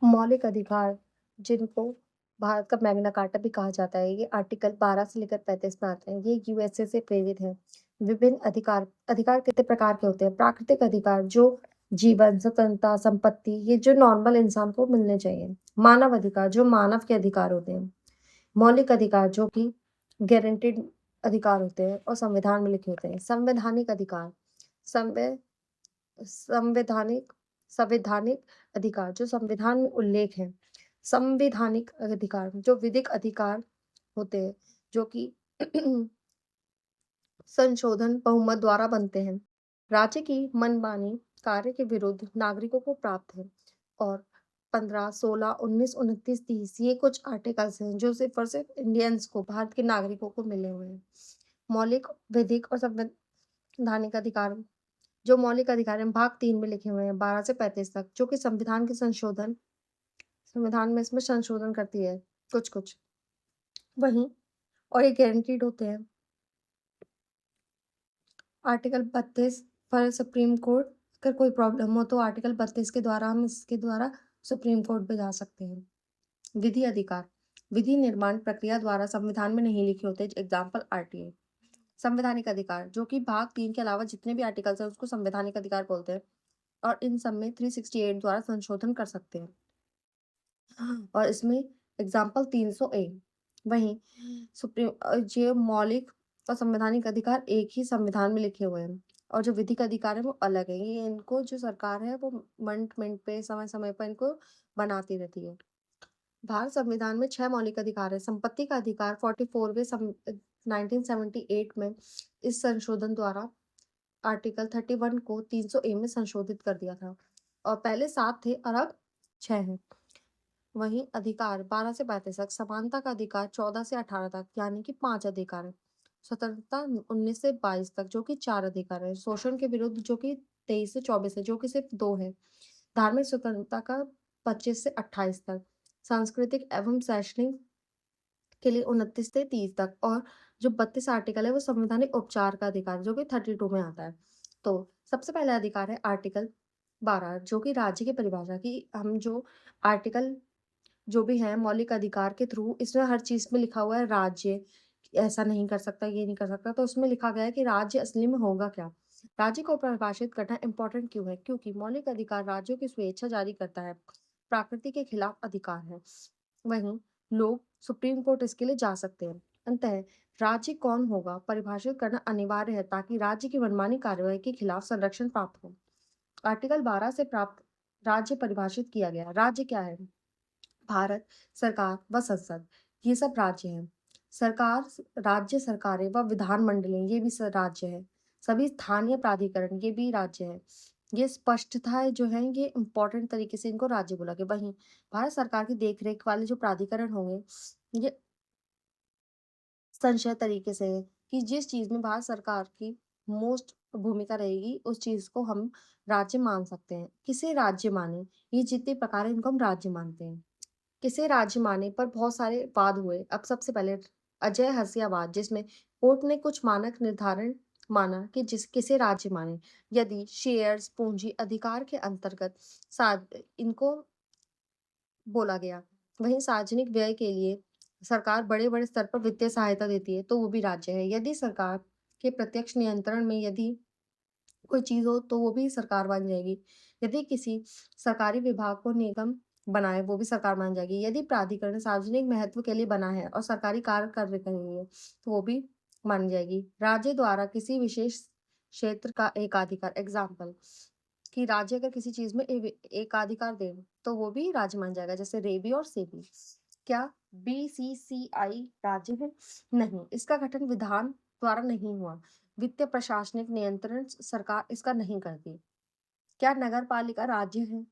मौलिक अधिकार जिनको भारत का मैग्ना कार्टा भी कहा जाता है, ये आर्टिकल 12 से लेकर 35 में आते हैं। ये यूएसए से प्रेरित है। विभिन्न अधिकार अधिकार कितने प्रकार के होते हैं? प्राकृतिक अधिकार जो जीवन, स्वतंत्रता, संपत्ति ये जो नॉर्मल इंसान को मिलने चाहिए। मानव अधिकार जो मानव के अधिकार होते हैं। मौलिक अधिकार जो कि गारंटीड अधिकार होते हैं और संविधान में लिखे होते हैं। संवैधानिक अधिकार संवै संवैधानिक संवैधानिक अधिकार जो संविधान में उल्लेख है। संवैधानिक अधिकार जो विधिक अधिकार होते हैं, जो कि संशोधन बहुमत द्वारा बनते हैं। राज्य की मनमानी कार्य के विरुद्ध नागरिकों को प्राप्त है। और 15, 16, 19, 29, 30 ये कुछ आर्टिकल्स हैं जो सिर्फ और सिर्फ इंडियंस को, भारत के नागरिकों को मिले हुए हैं। मौलिक, विधिक और संवैधानिक अधिकार जो मौलिक अधिकार हैं, भाग 3 में लिखे हुए हैं 12 से 35 तक, जो कि संविधान में इसमें संशोधन करती है कुछ-कुछ। वहीं और ये गारंटीड होते हैं। आर्टिकल 32 पर सुप्रीम कोर्ट अगर कोई प्रॉब्लम हो तो आर्टिकल 32 के द्वारा हम इसके द्वारा सुप्रीम कोर्ट पे जा सकते हैं। विधि अधिकार विधि निर्माण प्रक्रिया द्वारा संविधान में नहीं लिखे होते। Example RTA. संवैधानिक अधिकार जो कि भाग 3 के अलावा जितने भी आर्टिकल्स हैं उसको संवैधानिक अधिकार बोलते हैं और इन सब में 368 द्वारा संशोधन कर सकते हैं। और इसमें एग्जाम्पल 300 ए। वहीं ये मौलिक और संवैधानिक अधिकार एक ही संविधान में लिखे हुए हैं और जो विधिक अधिकार है वो अलग है। ये इनको जो सरकार है वो मंथ मंथ पे समय समय पर इनको बनाती रहती है। भारत संविधान में 6 मौलिक अधिकार है। संपत्ति का अधिकार 44वें 1978 में इस संशोधन द्वारा आर्टिकल 31 को 300 ए में संशोधित कर दिया था और पहले 7 थे और अब 6 हैं। वहीं अधिकार 12 से 35 तक, समानता का अधिकार 14 से 18 तक यानी कि 5 अधिकार है। स्वतंत्रता 19 से 22 तक जो कि 4 अधिकार है। शोषण के विरुद्ध जो कि 23 से 24 है जो कि सिर्फ 2 है। धार्मिक स्वतंत्रता का 25 से 28 तक। सांस्कृतिक एवं शैक्षणिक के लिए 29 से 30 तक और जो 32 आर्टिकल है वो संवैधानिक उपचार का अधिकार जो कि 32 में आता है। तो सबसे पहला अधिकार है आर्टिकल 12 जो कि राज्य की परिभाषा की हम जो आर्टिकल जो भी है मौलिक अधिकार के थ्रू इसमें हर चीज़ में लिखा हुआ है राज्य, ऐसा नहीं कर सकता, ये नहीं कर सकता, तो उसमें लिखा गया है कि राज्य असली में होगा क्या? राज्य को परिभाषित करना इम्पोर्टेंट क्यों है? क्योंकि मौलिक अधिकार राज्यों की स्वेच्छा जारी करता है, प्रकृति के खिलाफ अधिकार है। वहीं लोग सुप्रीम कोर्ट इसके लिए जा सकते हैं। अंततः राज्य कौन होगा परिभाषित करना अनिवार्य है ताकि राज्य की मनमानी कार्रवाई के खिलाफ संरक्षण प्राप्त हो। आर्टिकल 12 से प्राप्त राज्य परिभाषित किया गया। राज्य क्या है? भारत सरकार व संसद ये सब राज्य हैं। सरकार, राज्य सरकारें व विधानमंडलें ये भी राज्य है। सभी स्थानीय प्राधिकरण ये भी राज्य है। ये स्पष्टता जो है ये इम्पोर्टेंट तरीके से इनको राज्य बोला गया। वहीं भारत सरकार की देखरेख वाले जो प्राधिकरण होंगे ये संशय तरीके से है कि जिस चीज में भारत सरकार की मोस्ट भूमिका रहेगी उस चीज को हम राज्य मान सकते हैं। किसे राज्य माने, ये जितने प्रकार है इनको हम राज्य मानते हैं। किसे राज्य माने पर बहुत सारे वाद हुए। अब सबसे पहले अजय हंसियावाद जिसमें कोर्ट ने कुछ मानक निर्धारण माना कि जिस किसे राज्य माने यदि शेयर्स पूंजी अधिकार के अंतर्गत इनको बोला गया। वहीं सार्वजनिक व्यय के लिए सरकार बड़े-बड़े स्तर पर वित्तीय सहायता देती है तो वो भी राज्य है। यदि सरकार के प्रत्यक्ष नियंत्रण में यदि कोई चीज़ हो तो वो भी सरकार बन जाएगी। यदि किसी सरकारी विभाग को निगम बनाए वो भी सरकार मान जाएगी। यदि प्राधिकरण सार्वजनिक महत्व के लिए बना है और सरकारी कार्य कर रही है तो वो भी मान जाएगी। राज्य द्वारा किसी विशेष क्षेत्र का एकाधिकार एग्जाम्पल कि राज्य अगर किसी चीज में एकाधिकार दे तो वो भी राज्य मान जाएगा जैसे रेबी और सेबी। क्या बीसीसीआई राज्य है? नहीं, इसका गठन विधान द्वारा नहीं हुआ। वित्तीय प्रशासनिक नियंत्रण सरकार इसका नहीं करती। क्या नगर पालिका राज्य है?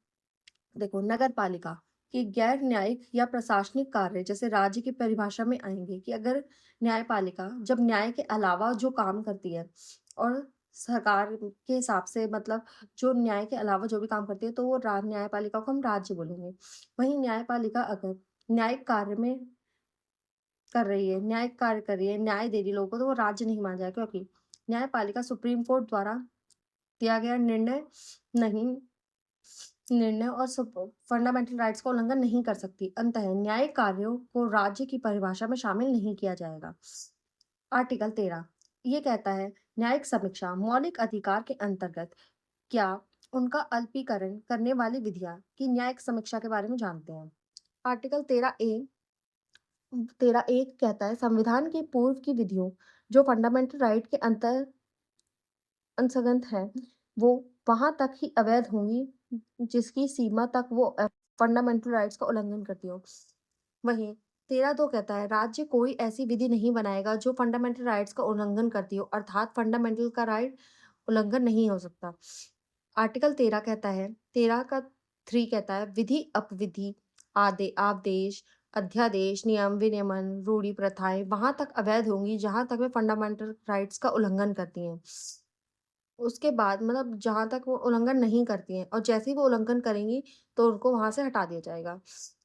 देखो नगर पालिका की गैर न्यायिक या प्रशासनिक कार्य जैसे राज्य की परिभाषा में आएंगे कि अगर न्यायपालिका जब न्याय के अलावा जो काम करती है और सरकार के हिसाब से मतलब जो न्याय के अलावा जो भी काम करती है तो वो न्यायपालिका को हम राज्य बोलेंगे। वहीं न्यायपालिका अगर न्यायिक कार्य में कर रही है, न्यायिक कार्य कर रही है, न्याय दे रही है लोगों को तो वो राज्य नहीं माना जाएगा क्योंकि न्यायपालिका सुप्रीम कोर्ट द्वारा दिया गया निर्णय नहीं निर्णय और फंडामेंटल राइट्स का उल्लंघन नहीं कर सकती। अंततः न्यायिक कार्यों को राज्य की परिभाषा में शामिल नहीं किया जाएगा। आर्टिकल 13 ये कहता है, न्यायिक समीक्षा मौलिक अधिकार के अंतर्गत क्या उनका अल्पीकरण करने वाली विधियां की न्यायिक समीक्षा के बारे में जानते हैं। आर्टिकल 13 ए कहता है, संविधान के पूर्व की विधियों जो फंडामेंटल राइट के अंतर अंशगत हैं, वो वहां तक ही अवैध होंगी जिसकी सीमा तक वो फंडामेंटल राइट्स का उल्लंघन करती हो। वहीं 13(2) कहता है, राज्य कोई ऐसी विधि नहीं बनाएगा जो फंडामेंटल राइट्स का उल्लंघन करती हो, अर्थात फंडामेंटल का राइट उल्लंघन नहीं हो सकता। आर्टिकल 13 कहता है, 13 कहता है, विधि अपविधि आदेश अध्यादेश नियम विनियमन रूढ़ि प्रथाएं वहां तक अवैध होंगी जहां तक वे फंडामेंटल राइट्स का उल्लंघन करती हैं। उसके बाद मतलब जहाँ तक वो उल्लंघन नहीं करती हैं और जैसे ही वो उल्लंघन करेंगी तो उनको वहाँ से हटा दिया जाएगा।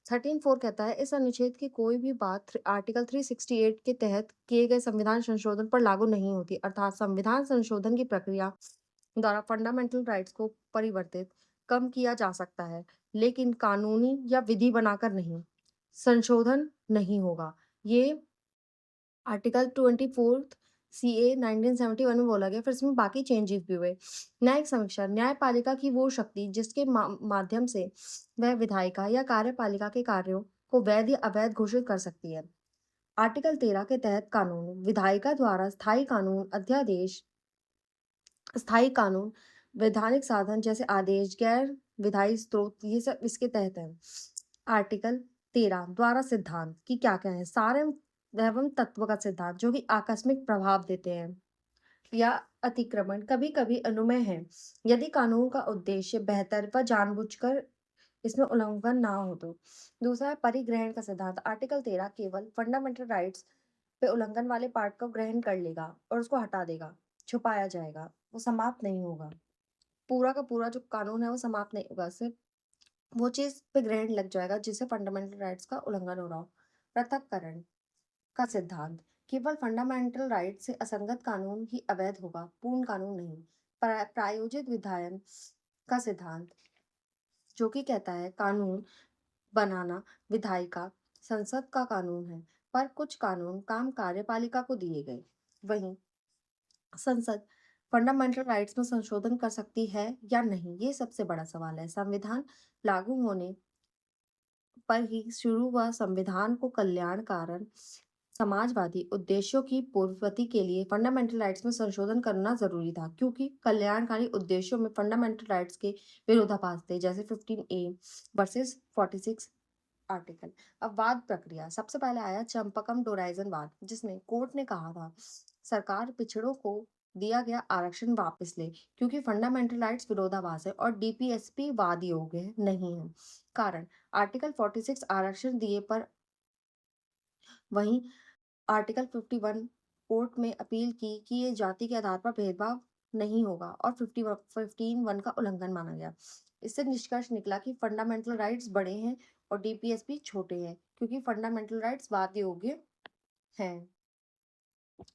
13(4) कहता है, इस अनुच्छेद की कोई भी बात आर्टिकल 368 के तहत किए गए संविधान संशोधन पर लागू नहीं होती, अर्थात संविधान संशोधन की प्रक्रिया द्वारा फंडामेंटल राइट्स को परिवर्तित कम किया जा सकता है, लेकिन कानूनी या विधि बनाकर नहीं। संशोधन नहीं होगा। ये आर्टिकल 24 सीए 1971 में बोला गया, फिर इसमें बाकी चेंजेस भी हुए। न्यायिक समीक्षा न्यायपालिका की वो शक्ति जिसके माध्यम से वह विधायिका या कार्यपालिका के कार्यों को वैध या अवैध घोषित कर सकती है। आर्टिकल 13 के तहत कानून विधायिका द्वारा स्थायी कानून अध्यादेश स्थायी कानून वैधानिक साधन जैसे आदेश गैर विधायी स्रोत ये सब इसके तहत है। आर्टिकल 13 द्वारा सिद्धांत की क्या है, सारे एवं तत्व का सिद्धांत जो कि आकस्मिक प्रभाव देते हैं या अतिक्रमण कभी कभी अनुमेय है यदि कानून का उद्देश्य बेहतर व जानबूझकर इसमें उल्लंघन ना हो तो। दूसरा है परिग्रहण का सिद्धांत। आर्टिकल 13 केवल फंडामेंटल राइट्स पे उल्लंघन वाले पार्ट को ग्रहण कर लेगा और उसको हटा देगा, छुपाया जाएगा, वो समाप्त नहीं होगा। पूरा का पूरा जो कानून है वो समाप्त नहीं होगा, सिर्फ वो चीज पे ग्रहण लग जाएगा जिससे फंडामेंटल राइट्स का उल्लंघन हो रहा हो। पृथक्करण का सिद्धांत केवल फंडामेंटल राइट से असंगत कानून ही अवैध होगा, पूर्ण कानून नहीं। प्रायोजित विधायन का सिद्धांत जो कि कहता है कानून बनाना विधायिका संसद का कानून है, पर कुछ कानून काम कार्यपालिका को दिए गए। वहीं संसद फंडामेंटल राइट्स में संशोधन कर सकती है या नहीं, ये सबसे बड़ा सवाल है। संविधान लागू होने पर ही शुरू हुआ संविधान को कल्याणकारी समाजवादी उद्देश्यों की पूर्ववर्ती के लिए फंडामेंटल राइट्स में संशोधन करना जरूरी था, क्योंकि कल्याणकारी उद्देश्यों में फंडामेंटल राइट्स के विरोधाभास थे, जैसे 15A वर्सेस 46 आर्टिकल। अब वाद प्रक्रिया सबसे पहले आया चंपकम डोराइजन वाद, जिसमें कोर्ट ने कहा था सरकार पिछड़ों को दिया गया आरक्षण वापस ले क्योंकि फंडामेंटल राइट्स विरोधाभास है और डीपीएसपी वाद योग्य नहीं है। कारण आर्टिकल 46 आरक्षण दिए पर, वहीं आर्टिकल 51 कोर्ट में अपील की कि ये जाति के आधार पर भेदभाव नहीं होगा और 15(1) का उल्लंघन माना गया। इससे निष्कर्ष निकला कि फंडामेंटल राइट्स बड़े हैं और डीपीएसपी छोटे हैं क्योंकि फंडामेंटल राइट्स वाद योग्य हैं।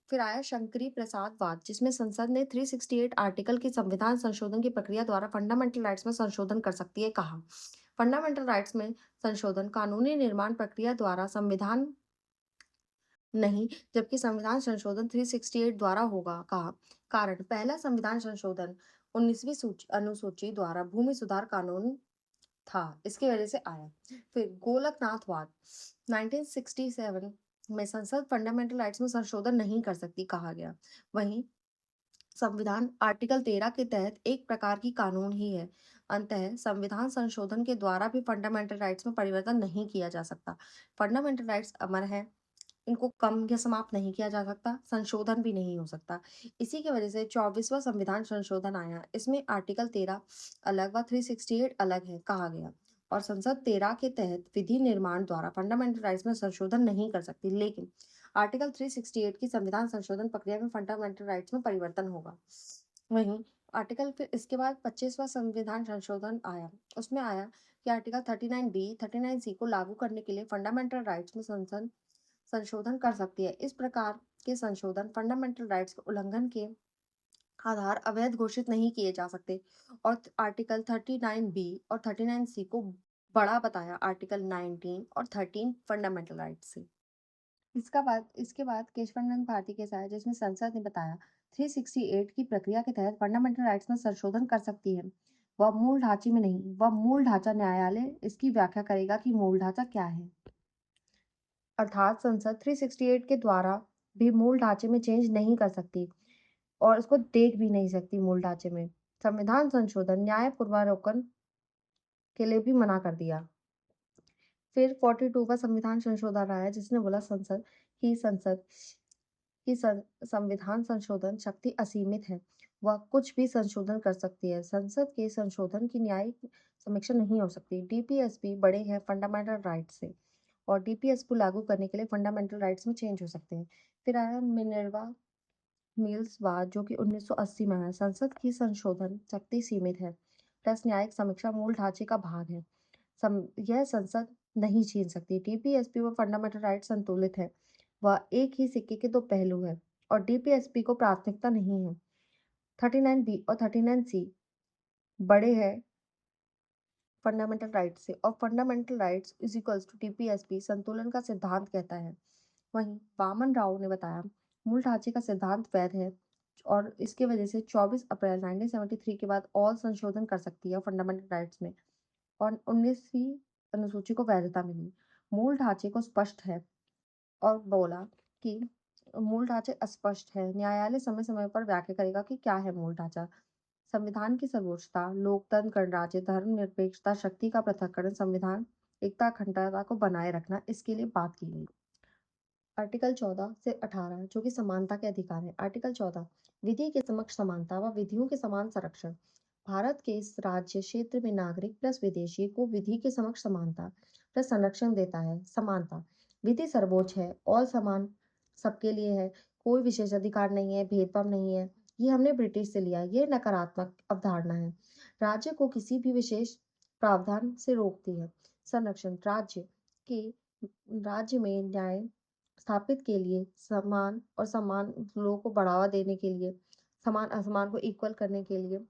फिर आया शंकरी प्रसाद वाद, जिसमें संसद ने 368 आर्टिकल की संविधान संशोधन की प्रक्रिया द्वारा फंडामेंटल राइट्स में संशोधन कर सकती है। कहा फंडामेंटल राइट्स में संशोधन कानूनी निर्माण प्रक्रिया द्वारा संविधान नहीं, जबकि संविधान संशोधन 368 द्वारा होगा। कहा कारण पहला संविधान संशोधन 19वीं अनुसूची द्वारा भूमि सुधार कानून था, इसकी वजह से आया। फिर गोलकनाथवाद 1967 में संसद फंडामेंटल राइट्स में संशोधन नहीं कर सकती कहा गया। वहीं संविधान आर्टिकल 13 के तहत एक प्रकार की कानून ही है। अंततः संविधान संशोधन के द्वारा भी फंडामेंटल राइट्स में परिवर्तन नहीं किया जा सकता। फंडामेंटल राइट्स अमर है, इनको कम या समाप्त नहीं किया जा सकता, संशोधन भी नहीं हो सकता। इसी की वजह से 24वां संविधान संशोधन आया, इसमें आर्टिकल 13 अलग व 368 अलग है कहा गया और संसद 13 के तहत विधि निर्माण द्वारा फंडामेंटल राइट्स में संशोधन नहीं कर सकती, लेकिन आर्टिकल 368 की संविधान संशोधन प्रक्रिया में फंडामेंटल राइट्स में परिवर्तन होगा। वहीं आर्टिकल फिर इसके बाद 25वां संविधान संशोधन आया, उसमें आया कि आर्टिकल 39B 39C को लागू करने के लिए फंडामेंटल राइट्स में संसद संशोधन कर सकती है। इस प्रकार के संशोधन फंडामेंटल राइट्स के उल्लंघन के आधार अवैध घोषित नहीं किए जा सकते। और आर्टिकल 39 बी और 39 सी को बड़ा बताया आर्टिकल 19 और 13 फंडामेंटल राइट से। इसके बाद केशवानंद भारती केस आया, जिसमें संसद ने बताया 368 की प्रक्रिया के तहत फंडामेंटल राइट्स में संशोधन कर सकती है, वह मूल ढांचे में नहीं। वह मूल ढांचा न्यायालय इसकी व्याख्या करेगा कि मूल ढांचा क्या है। अर्थात संसद 368 के द्वारा भी मूल ढांचे में चेंज नहीं कर सकती और उसको देख भी नहीं सकती मूल ढांचे में। संविधान संशोधन न्याय पूर्वारोकन के लिए भी मना कर दिया। फिर 42 का संविधान संशोधन आया, जिसने बोला संसद की संविधान संशोधन शक्ति असीमित है, वह कुछ भी संशोधन कर सकती है। संसद के संशोधन की न्यायिक समीक्षा नहीं हो सकती। डीपीएसपी बड़े हैं फंडामेंटल राइट से और डीपीएस को लागू करने के लिए फंडामेंटल राइट्स में चेंज हो सकते हैं। फिर आया मिनर्वा मिल्स वाद, जो कि 1980 में आया। संसद की संशोधन शक्ति सीमित है प्लस न्यायिक समीक्षा मूल ढांचे का भाग है। यह संसद नहीं छीन सकती। डीपीएसपी व फंडामेंटल राइट संतुलित है, वह एक ही सिक्के के दो पहलू है और डीपीएसपी को प्राथमिकता नहीं है। 39 बी और 39 सी बड़े हैं फंडामेंटल राइट से और fundamental rights is equals to DPSP संतुलन का सिद्धांत कहता है। वहीं वामन राव ने बताया मूल ढांचे का सिद्धांत वैध है और इसकी वजह से 24 अप्रैल 1973 के बाद और संशोधन कर सकती है फंडामेंटल राइट्स में और 19वीं अनुसूची को वैधता मिली। मूल ढांचे को स्पष्ट है और बोला कि मूल ढांचे अस्पष्ट है, न्यायालय समय समय पर व्याख्या करेगा कि क्या है मूल ढांचा। संविधान की सर्वोच्चता, लोकतंत्र, गणराज्य, धर्मनिरपेक्षता, शक्ति का पृथक्करण, संविधान एकता अखंडता को बनाए रखना, इसके लिए बात की गई। आर्टिकल 14 से 18 जो कि समानता के अधिकार है। आर्टिकल 14 विधि के समक्ष समानता व विधियों के समान संरक्षण। भारत के इस राज्य क्षेत्र में नागरिक प्लस विदेशी को विधि के समक्ष समानता प्लस संरक्षण देता है। समानता, विधि सर्वोच्च है और समान सबके लिए है, कोई विशेष अधिकार नहीं है, भेदभाव नहीं है। ये हमने ब्रिटिश से लिया, ये नकारात्मक अवधारणा है, राज्य को किसी भी विशेष प्रावधान से रोकती है। संरक्षण, राज्य में न्याय स्थापित के लिए समान और समान लोगों को बढ़ावा देने के लिए, समान असमान को इक्वल करने के लिए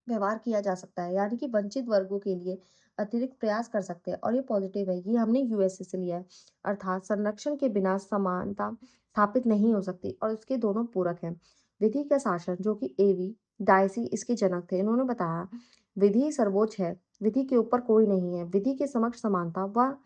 व्यवहार किया जा सकता है, यानी कि वंचित वर्गों के लिए अतिरिक्त प्रयास कर सकते हैं और ये पॉजिटिव है। ये हमने यूएसए से लिया है। अर्थात संरक्षण के बिना समानता स्थापित नहीं हो सकती और उसके दोनों पूरक हैं। विधि का शासन, जो कि एवी डायसी इसके जनक थे, इन्होंने बताया विधि सर्वोच्च है, विधि के ऊपर कोई नहीं है, विधि के समक्ष समानता व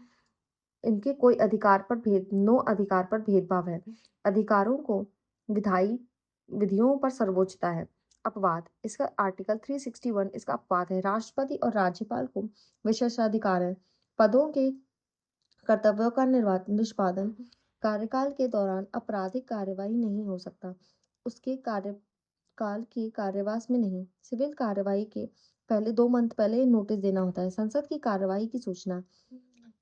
इनके कोई अधिकार पर नो अधिकार पर भेदभाव है, अधिकारों को विधायी विधियों पर सर्वोच्चता है। अपवाद, इसका आर्टिकल 361 इसका अपवाद है। राष्ट्रपति और राज्यपाल को विशेषाधिकार है, पदों के कर्तव्यों का निष्पादन कार्यकाल के दौरान आपराधिक कार्यवाही नहीं हो सकता, उसके कार्यकाल की कार्यवास में नहीं। सिविल कार्यवाही के पहले 2 मंथ पहले नोटिस देना होता है। संसद की कार्यवाही की सूचना,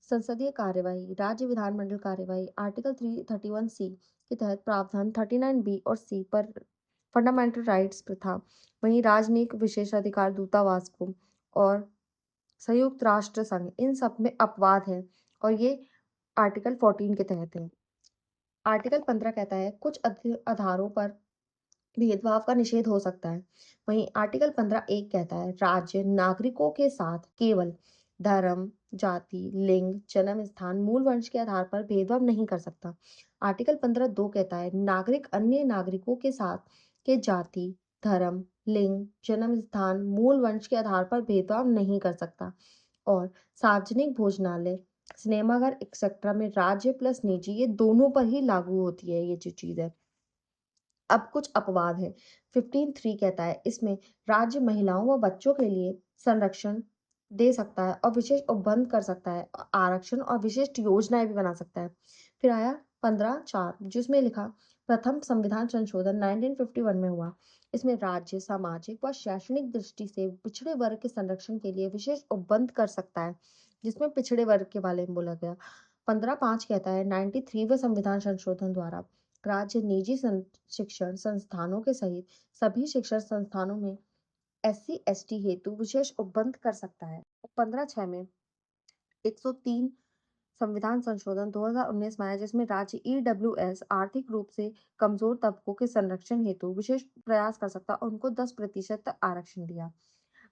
संसदीय कार्यवाही, राज्य विधानमंडल कार्यवाही, आर्टिकल 331 सी के तहत प्रावधान 39 बी और सी पर फंडामेंटल राइट्स प्रथा। वहीं राजनयिक विशेषाधिकार दूतावास को और संयुक्त राष्ट्र संघ, इन सब में अपवाद है और ये आर्टिकल 14 के तहत है। आर्टिकल 15 कहता है कुछ आधारों पर भेदभाव का निषेध हो सकता है। वहीं आर्टिकल 15(1) कहता है राज्य नागरिकों के साथ केवल धर्म, जाति, लिंग, जन्म स्थान, मूल वंश के आधार पर भेदभाव नहीं कर सकता। आर्टिकल 15(2) कहता है नागरिक अन्य नागरिकों के साथ के जाति, धर्म, लिंग, जन्म स्थान, मूल वंश के आधार पर भेदभाव नहीं कर सकता। और सार्वजनिक भोजनालय, सिनेमाघर एक्सेट्रा में राज्य प्लस निजी ये दोनों पर ही लागू होती है ये जो चीज है। अब कुछ अपवाद है। 15(3) कहता है इसमें राज्य महिलाओं व बच्चों के लिए संरक्षण दे सकता है और विशेष उपबंध कर सकता है, आरक्षण और विशिष्ट योजनाएं भी बना सकता है। फिर आया 15(4) जिसमें लिखा प्रथम संविधान संशोधन 1951 में हुआ। इसमें राज्य सामाजिक व शैक्षणिक दृष्टि से पिछड़े वर्ग के संरक्षण के लिए विशेष उपबंध कर सकता है, जिसमें पिछड़े वर्ग के बारे में बोला गया। 15(5) कहता है 93वें संविधान संशोधन द्वारा राज्य निजी शिक्षण संस्थानों के सहित सभी शिक्षण संस्थानों में SC ST हेतु विशेष उपबंध कर सकता है। 15(6) में 103 संविधान संशोधन 2019 में आया, जिसमें राज्य ईडब्ल्यूएस आर्थिक रूप से कमजोर तबकों के संरक्षण हेतु विशेष प्रयास कर सकता और उनको 10% तक आरक्षण दिया।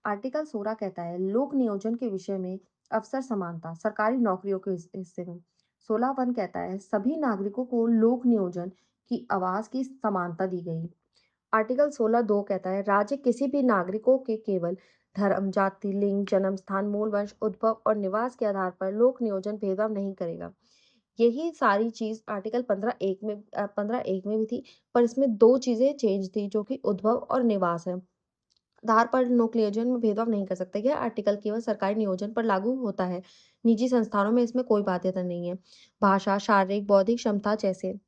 आर्टिकल 16 कहता है लोक नियोजन के विषय में अवसर समानता सरकारी नौकरियों के हिस्से में। 16(1) कहता है सभी नागरिकों को लोक नियोजन की आवाज की समानता दी गई। आर्टिकल 16(2) कहता है राज्य किसी भी नागरिकों के केवल धर्म, जाति, लिंग, जन्म स्थान, मूल वंश, उद्भव और निवास के आधार पर लोक नियोजन भेदभाव नहीं करेगा। यही सारी चीज आर्टिकल 15(1) में भी थी, पर इसमें दो चीजें चेंज थी, जो कि उद्भव और निवास है। आधार पर लोक नियोजन में भेदभाव नहीं कर सकते। यह आर्टिकल केवल सरकारी नियोजन पर लागू होता है, निजी संस्थानों में इसमें कोई बाध्यता नहीं है। भाषा, शारीरिक, बौद्धिक क्षमता जैसे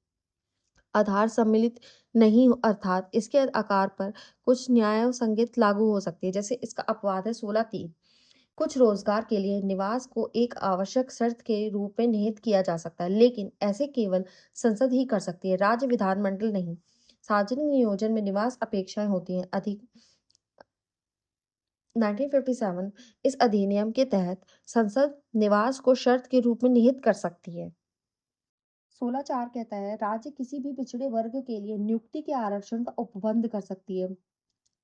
आधार सम्मिलित नहीं अर्थात इसके आकार पर कुछ न्याय संगत लागू हो सकती है। जैसे इसका अपवाद है 16(3) कुछ रोजगार के लिए निवास को एक आवश्यक शर्त के रूप में निहित किया जा सकता है, लेकिन ऐसे केवल संसद ही कर सकती है, राज्य विधानमंडल नहीं। सार्वजनिक नियोजन में निवास अपेक्षाएं होती हैं अधिक। 1957 इस अधिनियम के तहत संसद निवास को शर्त के रूप में निहित कर सकती है। 16(4) कहता है राज्य किसी भी पिछड़े वर्ग के लिए नियुक्ति के आरक्षण का उपबंध कर सकती है,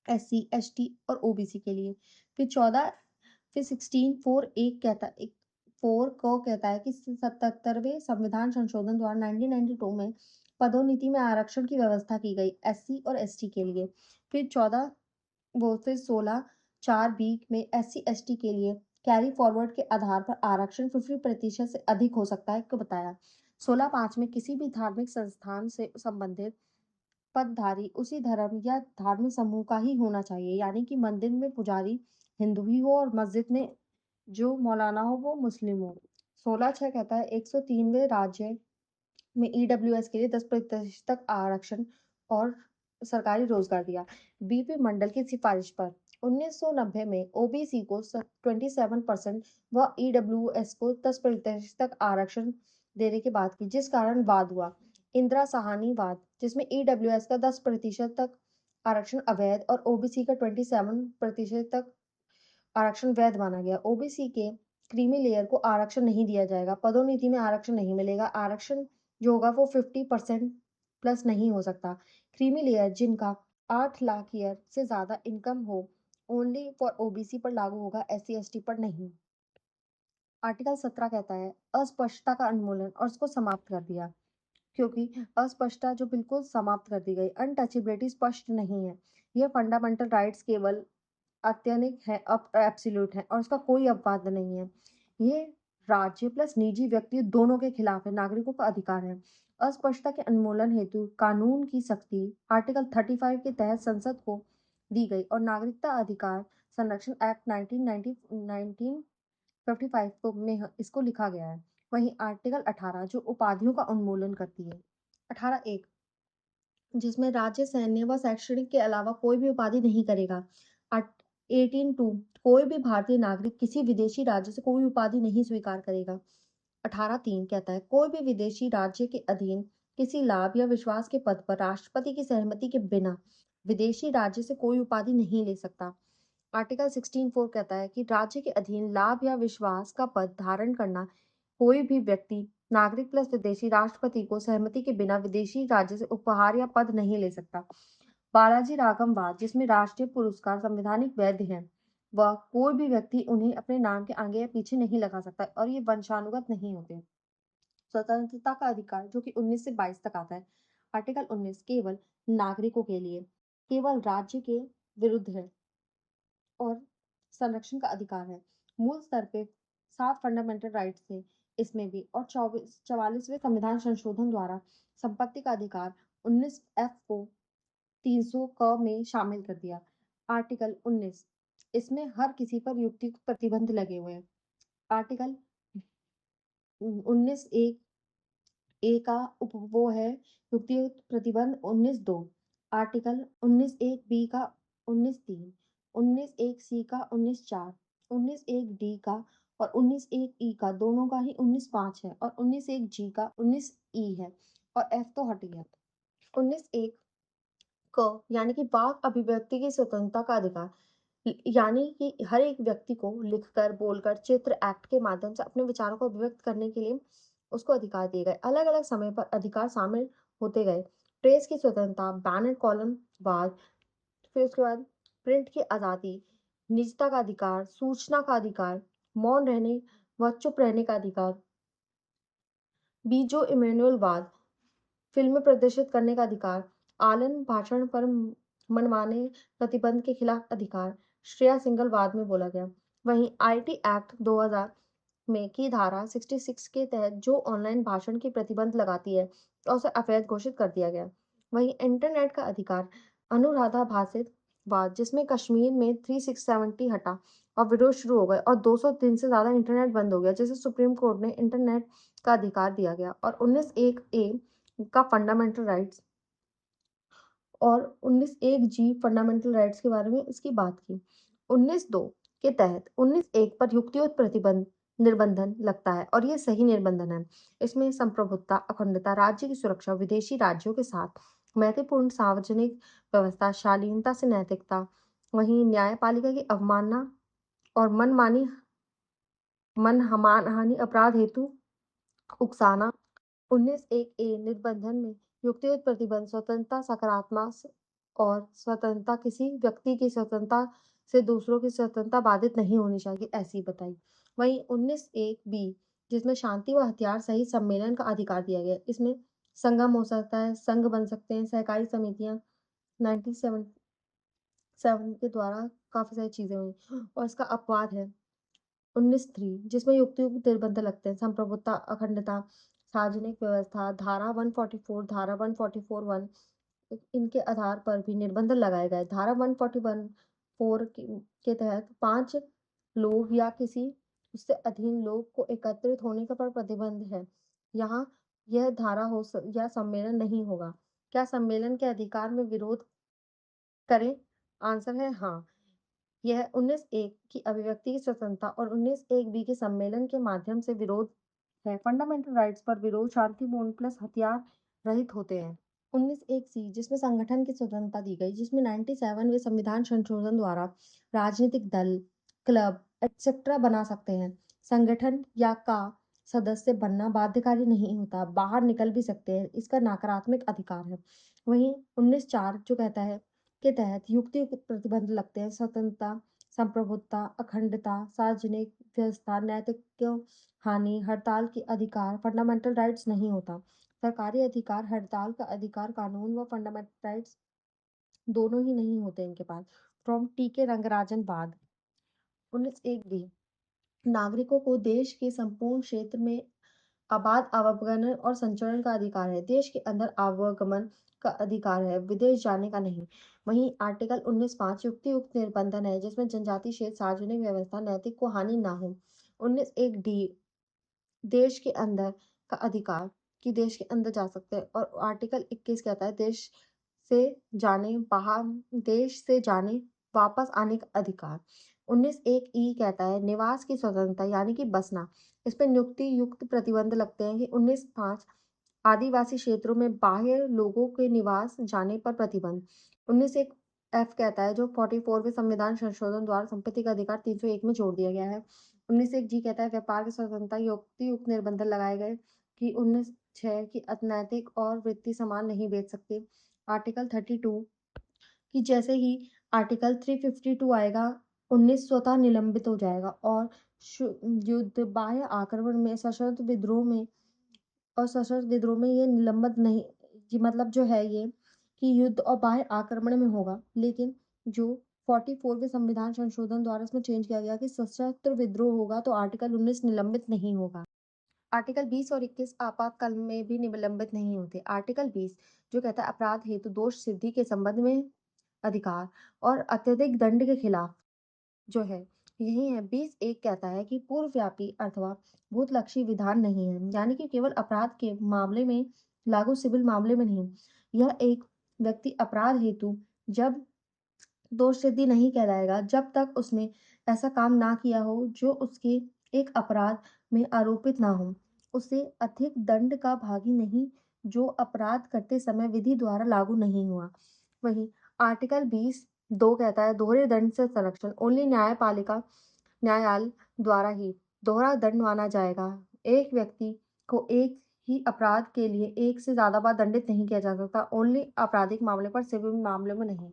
एससी, एसटी और ओबीसी के लिए। फिर 16(4) कहता है कि 77वें संविधान संशोधन द्वारा 1992 में पदोन्नति में आरक्षण की व्यवस्था की गई एससी और एसटी के लिए। फिर 16(4)(b) में एससी एसटी के लिए कैरी फॉरवर्ड के आधार पर आरक्षण 50% से अधिक हो सकता है, को बताया। 16(5) में किसी भी धार्मिक संस्थान से संबंधित पदधारी उसी धर्म या धार्मिक समूह का ही होना चाहिए, यानी कि मंदिर में पुजारी हिंदू ही हो और मस्जिद में जो मौलाना हो वो मुस्लिम हो। 16(6) कहता है 103वें राज्य में ईडब्ल्यूएस के लिए 10% तक आरक्षण और सरकारी रोजगार दिया। बीपी मंडल की सिफारिश पर 1990 में ओबीसी को 27% व ईडब्ल्यूएस को 10% तक आरक्षण देने की बात की, जिस कारण वाद हुआ इंदिरा साहनी वाद, जिसमें ईडब्ल्यूएस का 10% तक आरक्षण अवैध और ओबीसी का 27% तक आरक्षण वैध माना गया। ओबीसी के क्रीमी लेयर को आरक्षण नहीं दिया जाएगा, पदोन्नति में आरक्षण नहीं मिलेगा, आरक्षण जो होगा वो 50% प्लस नहीं हो सकता। क्रीमी लेयर जिनका 8 लाख ईयर से ज्यादा इनकम हो ओनली फॉर ओबीसी पर लागू होगा, एससी एसटी पर नहीं। आर्टिकल 17 कहता है अस्पष्टता का उन्मूलन और उसको समाप्त कर दिया, क्योंकि अस्पष्टता जो बिल्कुल समाप्त कर दी गई। अनटचेबिलिटी स्पष्ट नहीं है, यह फंडामेंटल राइट्स केवल अत्यधिक है, अब एब्सोल्यूट है और उसका कोई अपवाद नहीं है। ये राज्य प्लस निजी व्यक्ति दोनों के खिलाफ है, नागरिकों का अधिकार है। अस्पष्टता के उन्मूलन हेतु कानून की सख्ती आर्टिकल 35 के तहत संसद को दी गई और नागरिकता अधिकार संरक्षण एक्ट 1955 को में इसको लिखा गया है। वहीं आर्टिकल 18 जो उपाधियों का उन्मूलन करती है। 18(1) जिसमें राज्य, सैन्य व शैक्षणिक के अलावा कोई भी उपाधि नहीं करेगा। 18(2) कोई भी भारतीय नागरिक किसी विदेशी राज्य से कोई उपाधि नहीं स्वीकार करेगा। 18(3) कहता है कोई भी विदेशी राज्य के अधीन किसी लाभ या विश्वास के पद पर राष्ट्रपति की सहमति के बिना विदेशी राज्य से कोई उपाधि नहीं ले सकता। आर्टिकल 16(4) कहता है कि राज्य के अधीन लाभ या विश्वास का पद धारण करना कोई भी व्यक्ति नागरिक प्लस विदेशी राष्ट्रपति को सहमति के बिना विदेशी राज्य से उपहार या पद नहीं ले सकता। बालाजी रागमवाद जिसमें राष्ट्रीय पुरस्कार संवैधानिक वैध हैं, वह कोई भी व्यक्ति उन्हें अपने नाम के आगे या पीछे नहीं लगा सकता और ये वंशानुगत नहीं होते। स्वतंत्रता का अधिकार जो कि 19 से 22 तक आता है। आर्टिकल 19 केवल नागरिकों के लिए केवल राज्य के विरुद्ध है और संरक्षण का अधिकार है। मूल स्तर पे 7 फंडामेंटल राइट्स थे इसमें भी, और 44वें संविधान संशोधन द्वारा संपत्ति का अधिकार 19(f) को 300 क में शामिल कर दिया। आर्टिकल 19 इसमें हर किसी पर युक्ति प्रतिबंध लगे हुए हैं। आर्टिकल 19(1) ए का वो है युक्ति प्रतिबंध 19(2), आर्टिकल 19(1) बी का 19(3), 19(1) सी का 19(4), 19(1) डी का और 19(1) ई का दोनों का ही 19(5) है और 19(1) जी का 19 ई है और एफ तो हट गया। 19(1) क यानी कि वाक अभिव्यक्ति की स्वतंत्रता का अधिकार यानी कि हर एक व्यक्ति को लिखकर, बोलकर, चित्र, एक्ट के माध्यम से अपने विचारों को अभिव्यक्त करने के लिए उसको अधिकार दिए गए। अलग-अलग समय पर अधिकार शामिल होते गए। प्रेस की स्वतंत्रता, बैनर कॉलम वाद, फिर उसके बाद प्रिंट की आज़ादी, निजता का अधिकार, सूचना का अधिकार, मौन रहने व चुप रहने का अधिकार, बीजो इमैनुअल वाद, फ़िल्में प्रदर्शित करने का अधिकार, आलन भाषण पर मनमाने प्रतिबंध के खिलाफ अधिकार, श्रेया सिंघल बाद में बोला गया। वहीं आईटी एक्ट 2000 में की धारा 66 के तहत जो ऑनलाइन भाषण की प्रतिबंध लगाती है और उसे अवैध घोषित कर दिया गया। वहीं इंटरनेट का अधिकार, अनुराधा भाषित वाद जिसमें कश्मीर में 3670 हटा और विरोध शुरू हो गए और 200 दिन से ज़्यादा इंटरनेट बंद हो गया, जिसे सुप्रीम कोर्ट ने इंटरनेट का अधिकार दिया गया और 19(1) ए का फंडामेंटल राइट्स और 19(1) जी फंडामेंटल राइट्स के बारे में इसकी बात की। 19(2) के तहत 19(1) पर युक्तियुक्त प्रतिबंध निर्बंधन लगता है और ये सही निर्बंधन है। इसमें संप्रभुता, अखंडता, राज्य की सुरक्षा, विदेशी राज्यों के साथ मैत्रीपूर्ण सार्वजनिक व्यवस्था, शालीनता से नैतिकता, वहीं न्यायपालिका की अवमानना और मानहानि अपराध हेतु उकसाना। 19(1) ए निर्बंधन में युक्तियुक्त प्रतिबंध स्वतंत्रता, सकारात्मक और स्वतंत्रता किसी व्यक्ति की स्वतंत्रता से दूसरों की स्वतंत्रता बाधित नहीं होनी चाहिए, ऐसी बताई। वहीं 19(1) बी जिसमें शांति व हथियार सहित सम्मेलन का अधिकार दिया गया है। इसमें संगम हो सकता है, संघ बन सकते हैं, सहकारी समितियां 97 के द्वारा काफी सारी चीजें हुई और इसका अपवाद है 19(3) जिसमें युक्तियुक्त निर्बंध लगते हैं, संप्रभुता, अखंडता, सार्वजनिक व्यवस्था, धारा 144, धारा 144(1) इनके आधार पर भी निर्बंध लगाए गए। धारा 141(4) के तहत 5 लोग या किसी उससे अधीन लोग को एकत्रित होने का पर प्रतिबंध है। यहाँ यह धारा या सम्मेलन नहीं होगा। क्या सम्मेलन के अधिकार में विरोध करें? आंसर है हाँ। यह 19(1) की अभिव्यक्ति की स्वतंत्रता और 19(1) बी के सम्मेलन के माध्यम से विरोध है। फंडामेंटल राइट्स पर विरोध शांतिपूर्ण प्लस हथियार रहित होते हैं। 19(1) सी जिसमें संगठन की स्वतंत्रता दी गई, जिसमें 97वें संविधान संशोधन द्वारा राजनीतिक दल, क्लब एक्सेट्रा बना सकते हैं। संगठन या का सदस्य बनना बाध्यकारी नहीं होता, बाहर निकल भी सकते हैं, इसका नकारात्मक अधिकार है। वहीं 19(4) जो कहता है के तहत युक्तियुक्त प्रतिबंध लगते हैं, स्वतंत्रता, संप्रभुता, अखंडता, सार्वजनिक व्यवस्था, नैतिक हानि, हड़ताल की अधिकार, फंडामेंटल राइट्स नहीं होता। सरकारी अधिकार, हड़ताल का अधिकार, कानून व फंडामेंटल राइट्स दोनों ही नहीं होते इनके पास। फ्रॉम टी के रंगराजन बाद 19(1) डी नागरिकों को देश के संपूर्ण क्षेत्र में आबाद आवागमन और संचरण का अधिकार है। देश के अंदर आवागमन का अधिकार है, विदेश जाने का नहीं। वहीं आर्टिकल 19(5) युक्तियुक्त निर्बंधन है, जिसमें जनजातीय क्षेत्र, सार्वजनिक व्यवस्था, नैतिक को हानि ना हो। 19(1) डी देश के अंदर का अधिकार कि देश के अंदर जा सकते हैं और आर्टिकल 21 कहता है से देश से जाने वापस आने का अधिकार। 19(1) ई कहता है निवास की स्वतंत्रता यानी कि बसना। इस पे नियुक्ति युक्त प्रतिबंध लगते हैं कि 19(5) आदिवासी क्षेत्रों में बाह्य लोगों के निवास जाने पर प्रतिबंध। 19(1) एफ कहता है जो 44वें संविधान संशोधन द्वारा संपत्ति का अधिकार 301 में जोड़ दिया गया है। 19(1) जी कहता है व्यापार की स्वतंत्रता युक्त निर्बंध लगाए गए कि 19(6) की अनैतिक और वृत्ति सामान नहीं बेच सकते। आर्टिकल 32 कि जैसे ही आर्टिकल 352 आएगा 19 स्वतः निलंबित हो जाएगा और युद्ध, बाह्य आक्रमण में, सशस्त्र विद्रोह में ये निलंबित नहीं, ये मतलब जो है ये कि युद्ध और बाह्य आक्रमण में होगा, लेकिन जो 44वें संविधान संशोधन द्वारा इसमें चेंज किया गया कि सशस्त्र विद्रोह होगा तो आर्टिकल 19 निलंबित नहीं होगा। आर्टिकल 20 और 21 आपातकाल में भी निलंबित नहीं होते। आर्टिकल 20 जो कहता है अपराध हेतु दोष सिद्धि के संबंध में अधिकार और अत्यधिक दंड के खिलाफ जो है यही है। 20(1) कहता है कि पूर्वव्यापी अथवा भूतलक्षी विधान नहीं है, यानी कि केवल अपराध के मामले में लागू, सिविल मामले में नहीं। यह एक व्यक्ति अपराध हेतु जब दोष सिद्धि नहीं कहलाएगा जब तक उसने ऐसा काम ना किया हो जो उसके एक अपराध में आरोपित ना हो, उससे अधिक दंड का भागी नहीं जो अपराध करते समय विधि द्वारा लागू नहीं हुआ। वहीं आर्टिकल 20 2 कहता है दोहरे दंड से संरक्षण, ओनली न्यायालय द्वारा ही दोहरा दंड माना जाएगा। एक व्यक्ति को एक ही अपराध के लिए एक से ज़्यादा बार दंडित नहीं किया जा सकता, ओनली आपराधिक मामले पर, सिविल मामले में नहीं।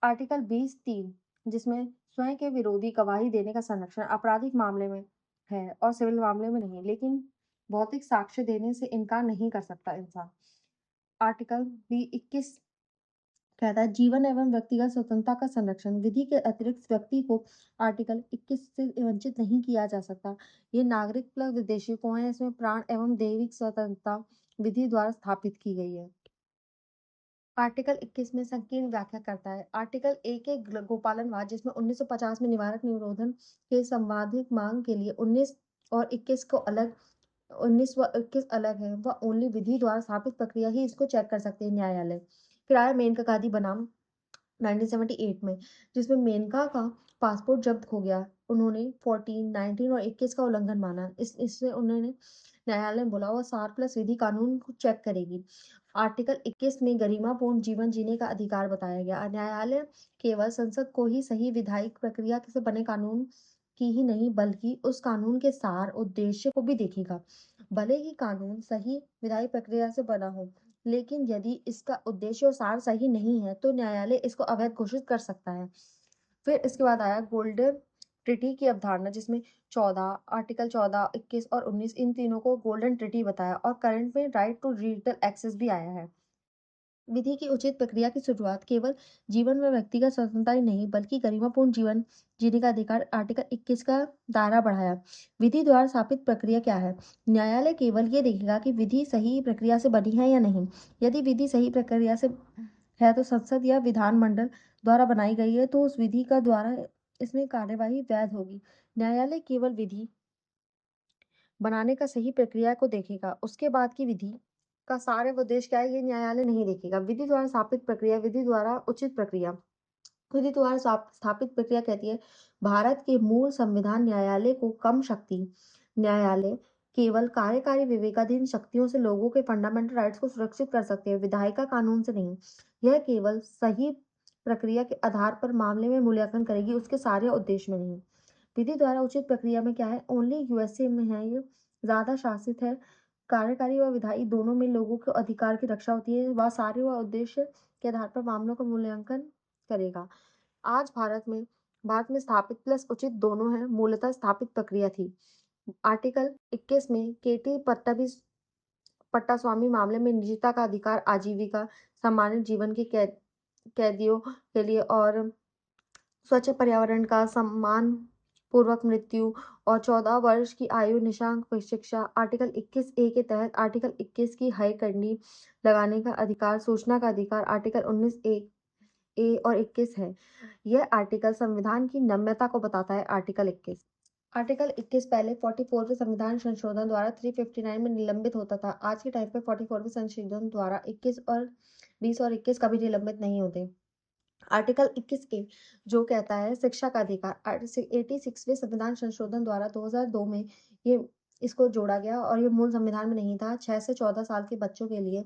आर्टिकल 20(3) जिसमें स्वयं के विरोधी गवाही देने का संरक्षण आपराधिक मामले में है और सिविल मामले में नहीं, लेकिन भौतिक साक्ष्य देने से इनकार नहीं कर सकता इंसान। आर्टिकल 21 कहता है जीवन एवं व्यक्तिगत स्वतंत्रता का संरक्षण, विधि के अतिरिक्त व्यक्ति को आर्टिकल 21 से वंचित नहीं किया जा सकता। ये नागरिक प्लस विदेशी को है, इसमें प्राण एवं दैविक स्वतंत्रता विधि द्वारा स्थापित की गई है। आर्टिकल 21 में संकीर्ण व्याख्या करता है। आर्टिकल 1 के गोपालनवाद जिसमें 1950 में निवारक निरोधन के संवैधानिक मांग के लिए 19 और 21 को अलग 19 व 21 अलग है, वह ओनली विधि द्वारा स्थापित प्रक्रिया ही इसको चेक कर सकते हैं न्यायालय। फिर आया मेनका गांधी बनाम 1978 में, जिसमें मेनका का पासपोर्ट जब्त हो गया। उन्होंने 14, 19 और 21 का उल्लंघन माना। इससे उन्होंने न्यायालय ने बोला वह सार प्लस विधि कानून को चेक करेगी। आर्टिकल 21 में गरिमापूर्ण जीवन जीने का अधिकार बताया गया। न्यायालय केवल संसद को ही सही विधायिक प्रक्रिया से बने कानून की ही नहीं बल्कि उस कानून के सार उद्देश्य को भी देखेगा। भले ही कानून सही विधायी प्रक्रिया से बना हो, लेकिन यदि इसका उद्देश्य और सार सही नहीं है तो न्यायालय इसको अवैध घोषित कर सकता है। फिर इसके बाद आया गोल्डन ट्रिटी की अवधारणा जिसमें 14 आर्टिकल 14, 21 और 19 इन तीनों को गोल्डन ट्रिटी बताया और करंट में राइट टू डिजिटल एक्सेस भी आया है। विधि की उचित प्रक्रिया की शुरुआत केवल जीवन व व्यक्तिगत स्वतंत्रता ही नहीं बल्कि गरिमापूर्ण जीवन जीने का अधिकार आर्टिकल 21 का दायरा बढ़ाया। विधि द्वारा स्थापित प्रक्रिया क्या है? न्यायालय केवल ये देखेगा कि विधि सही प्रक्रिया से बनी है या नहीं। यदि विधि सही प्रक्रिया से है तो संसद या विधानमंडल द्वारा बनाई गई है तो उस विधि का द्वारा इसमें कार्यवाही वैध होगी। न्यायालय केवल विधि बनाने का सही प्रक्रिया को देखेगा, उसके बाद की विधि का सार एवं उद्देश्य क्या है ये न्यायालय नहीं देखेगा। विधि द्वारा स्थापित प्रक्रिया, विधि द्वारा उचित प्रक्रिया। विधि द्वारा स्थापित प्रक्रिया कहती है भारत के मूल संविधान न्यायालय को कम शक्ति। न्यायालय केवल कार्यकारी विवेकाधीन शक्तियों से लोगों के फंडामेंटल राइट्स को सुरक्षित कर सकते हैं, विधायिका कानून से नहीं। यह केवल सही प्रक्रिया के आधार पर मामले में मूल्यांकन करेगी, उसके सारे उद्देश्य में नहीं। विधि द्वारा उचित प्रक्रिया में क्या है? ओनली यूएसए में है ये, ज्यादा शासित है। कार्यकारी व विधायी दोनों में लोगों के अधिकार की रक्षा होती है। वह सारे व उद्देश्य के आधार पर मामलों का मूल्यांकन करेगा। आज भारत में स्थापित प्लस उचित दोनों है, मूलतः स्थापित प्रक्रिया थी। आर्टिकल 21 में केटी पट्टास्वामी मामले में निजता का अधिकार, आजीविका, सम्मानित जीवन के कैदियों के लिए और स्वच्छ पर्यावरण का सम्मान पूर्वक मृत्यु और 14 वर्ष की आयु निशांक शिक्षा। आर्टिकल 21 ए के तहत आर्टिकल 21 की हय करनी लगाने का अधिकार, सूचना का अधिकार आर्टिकल 19 ए और 21 है। यह आर्टिकल संविधान की नम्यता को बताता है। आर्टिकल 21 पहले 44वें संविधान संशोधन द्वारा 359 में निलंबित होता था। आज के टाइम पे 44वें संशोधन द्वारा 21 और 20 और 21 कभी निलंबित नहीं होते। आर्टिकल 21 ए जो कहता है शिक्षा का अधिकार, 86वें संविधान संशोधन द्वारा 2002 में ये इसको जोड़ा गया और ये मूल संविधान में नहीं था। 6 से 14 साल के बच्चों के लिए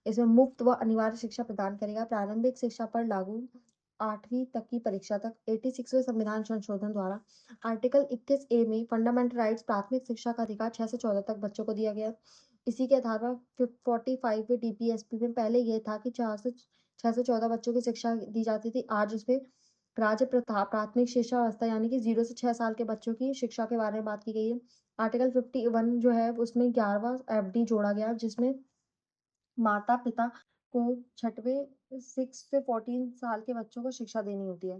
इसमें मुफ्त व अनिवार्य शिक्षा प्रदान करेगा। प्रारंभिक शिक्षा पर लागू 8वीं तक की परीक्षा तक। 86वें संविधान संशोधन द्वारा आर्टिकल 21 ए में फंडामेंटल राइट्स प्राथमिक शिक्षा का अधिकार 6 से 14 तक बच्चों को दिया गया। इसी के आधार पर 45वें डीपीएसपी में पहले यह था कि 6 से 14 बच्चों की शिक्षा दी जाती थी। आज उसपे राज्य प्रथा प्राथमिक शिक्षा अवस्था यानी कि 0 से 6 साल के बच्चों की शिक्षा के बारे में बात की गई है। आर्टिकल 51 जो है उसमें 11वां एफडी जोड़ा गया जिसमें माता पिता को 6वें 6 से 14 साल के बच्चों को शिक्षा देनी होती है।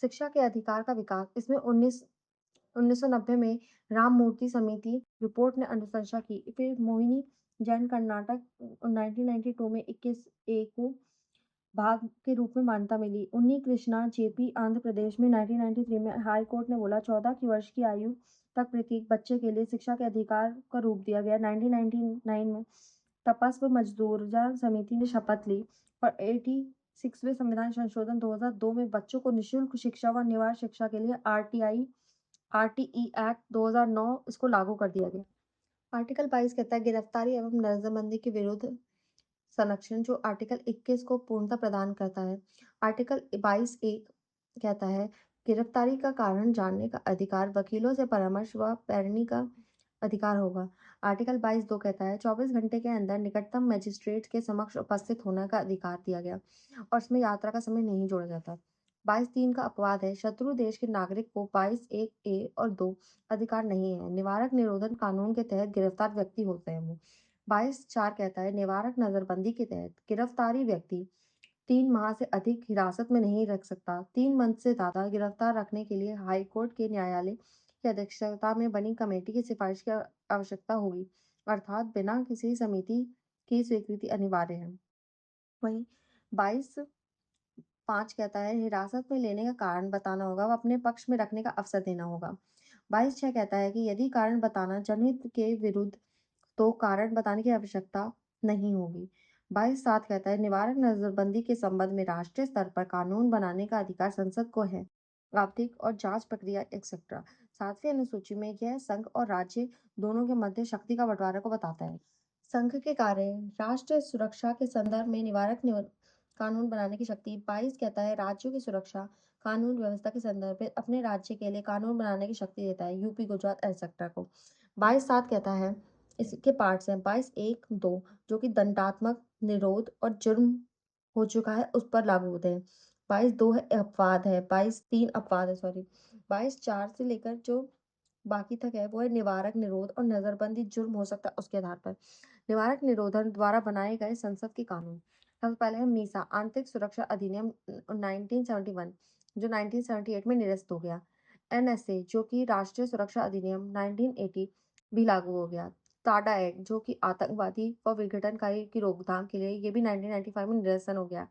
शिक्षा के अधिकार का विकास, इसमें 1990 में राममूर्ति समिति रिपोर्ट ने अनुशंसा की। फिर मोहिनी जैन कर्नाटक 1992 में 21 ए को भाग के रूप में मान्यता मिली। उन्नी कृष्णा जेपी आंध्र प्रदेश में 1993 में हाई कोर्ट ने बोला 14 की वर्ष की आयु तक प्रत्येक बच्चे के लिए शिक्षा के अधिकार का रूप दिया गया। 1999 में तपस्वी मजदूर समिति ने शपथ ली और 86वें संविधान संशोधन 2002 में बच्चों को निःशुल्क शिक्षा व अनिवार्य शिक्षा के लिए आरटीई एक्ट 2009 इसको लागू कर दिया गया। आर्टिकल 22 कहता है गिरफ्तारी एवं नजरबंदी के विरुद्ध संरक्षण, जो आर्टिकल 21 को पूर्णता प्रदान करता है। आर्टिकल 22(1) कहता है, गिरफ्तारी का कारण जानने का अधिकार वकीलों से परामर्श व पैरवी का अधिकार होगा। आर्टिकल 22(2) कहता है, 24 घंटे के अंदर निकटतम मजिस्ट्रेट के समक्ष उपस्थित होने का अधिकार दिया गया और इसमें यात्रा का समय नहीं जोड़ा जाता। 22(3) का अपवाद है, शत्रु देश के नागरिक को 22(1) ए और 2 अधिकार नहीं है। निवारक निरोधन कानून के तहत गिरफ्तार व्यक्ति होते हैं वो। 22(4) कहता है, निवारक नजरबंदी के तहत गिरफ्तारी व्यक्ति 3 माह से अधिक हिरासत में नहीं रख सकता। 3 मंथ से ज़्यादा गिरफ्तार रखने के लिए हाई कोर्ट के न्यायालय की अध्यक्षता में बनी कमेटी की सिफारिश की आवश्यकता होगी, अर्थात बिना किसी समिति की स्वीकृति अनिवार्य है। वहीं 22(5) कहता है, हिरासत में लेने का कारण बताना होगा व अपने पक्ष में रखने का अवसर देना होगा। 22(6) कहता है कि यदि कारण बताना जनहित के विरुद्ध तो कारण बताने की आवश्यकता नहीं होगी। 22(7) कहता है, निवारक नजरबंदी के संबंध में राष्ट्रीय स्तर पर कानून बनाने का अधिकार संसद को है। आपराधिक और जांच प्रक्रिया एक्सेट्रा। 7वीं अनुसूची में यह संघ और राज्य दोनों के मध्य शक्ति का बंटवारा को बताता है। संघ के कार्य राष्ट्रीय सुरक्षा के संदर्भ में कानून बनाने की शक्ति। 22 कहता है, राज्यों की सुरक्षा कानून व्यवस्था के संदर्भ में अपने राज्य के लिए कानून बनाने की शक्ति देता है, यूपी गुजरात एक्सेट्रा को। 22(7) कहता है, इसके पार्ट्स हैं 22(1), 2 जो कि दंडात्मक निरोध और जुर्म हो चुका है उस पर लागू होते हैं। 22(2) है अपवाद है, 22(3) अपवाद है, सॉरी। 22(4) से लेकर जो बाकी तक है वो है निवारक निरोध और नजरबंदी जुर्म हो सकता है उसके आधार पर। निवारक निरोधन द्वारा बनाए गए संसद के कानून। सबसे पहले है मीसा आंतरिक सुरक्षा अधिनियम 1971 जो 1978 में निरस्त हो गया। एनएसए जो कि राष्ट्रीय सुरक्षा अधिनियम 1980 भी लागू हो गया। टाडा एक्ट जो कि आतंकवादी व विघटनकारी की रोकथाम के लिए ये भी 1995 में निरसन हो गया।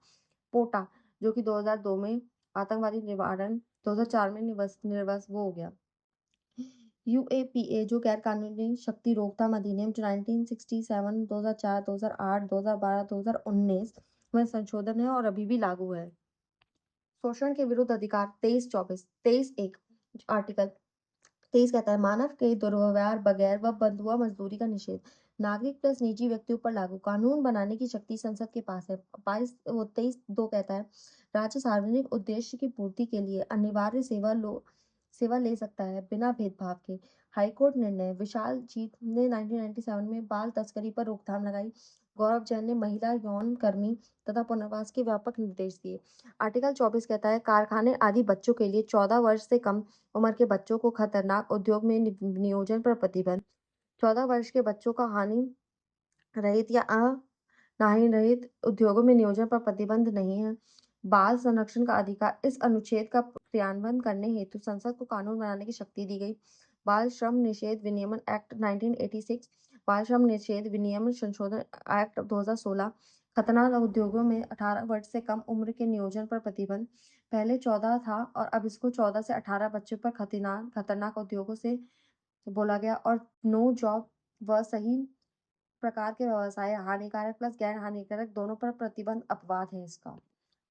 पोटा जो कि 2002 में आतंकवादी निवारण 2004 में निर्वस वो हो गया। यूएपीए जो गैर कानूनी शक्ति रोकथाम अधिनियम जो 1967, 2004, 2008, 2012, 2019 में संशोधन है और अभी भी लागू है। शोषण के विरुद्ध अधिकार 23-24 23(1) आर्टिकल 23 कहता है, मानव के दुर्व्यवहार बगैर व बंधुआ मजदूरी का निषेध नागरिक प्लस निजी व्यक्तियों पर लागू कानून बनाने की शक्ति संसद के पास है। 23(2) कहता है, राज्य सार्वजनिक उद्देश्य की पूर्ति के लिए अनिवार्य सेवा ले सकता है बिना भेदभाव के। हाईकोर्ट निर्णय विशाल जीत ने 1997 में बाल तस्करी पर रोकथाम लगाई। गौरव जैन ने महिला यौन कर्मी तथा पुनर्वास के व्यापक निर्देश दिए। आर्टिकल 24 कहता है, कारखाने आदि बच्चों के लिए 14 वर्ष से कम उम्र के बच्चों को खतरनाक उद्योग में नियोजन पर प्रतिबंध। 14 वर्ष के बच्चों का हानि रहित या हानि रहित उद्योगों में नियोजन पर प्रतिबंध नहीं है। बाल संरक्षण का अधिकार इस अनुच्छेद का क्रियान्वयन करने हेतु संसद को कानून बनाने की शक्ति दी गई। बाल श्रम निषेध विनियमन एक्ट 1986, बाल श्रम निषेध विनियमन संशोधन एक्ट 2016, खतरनाक उद्योगों में 18 वर्ष से कम उम्र के नियोजन पर प्रतिबंध। पहले 14 था और अब इसको 14 से 18 बच्चों पर खतरनाक उद्योगों से बोला गया और नो जॉब व सही प्रकार के व्यवसाय हानिकारक प्लस गैर हानिकारक दोनों पर प्रतिबंध अपवाद है इसका।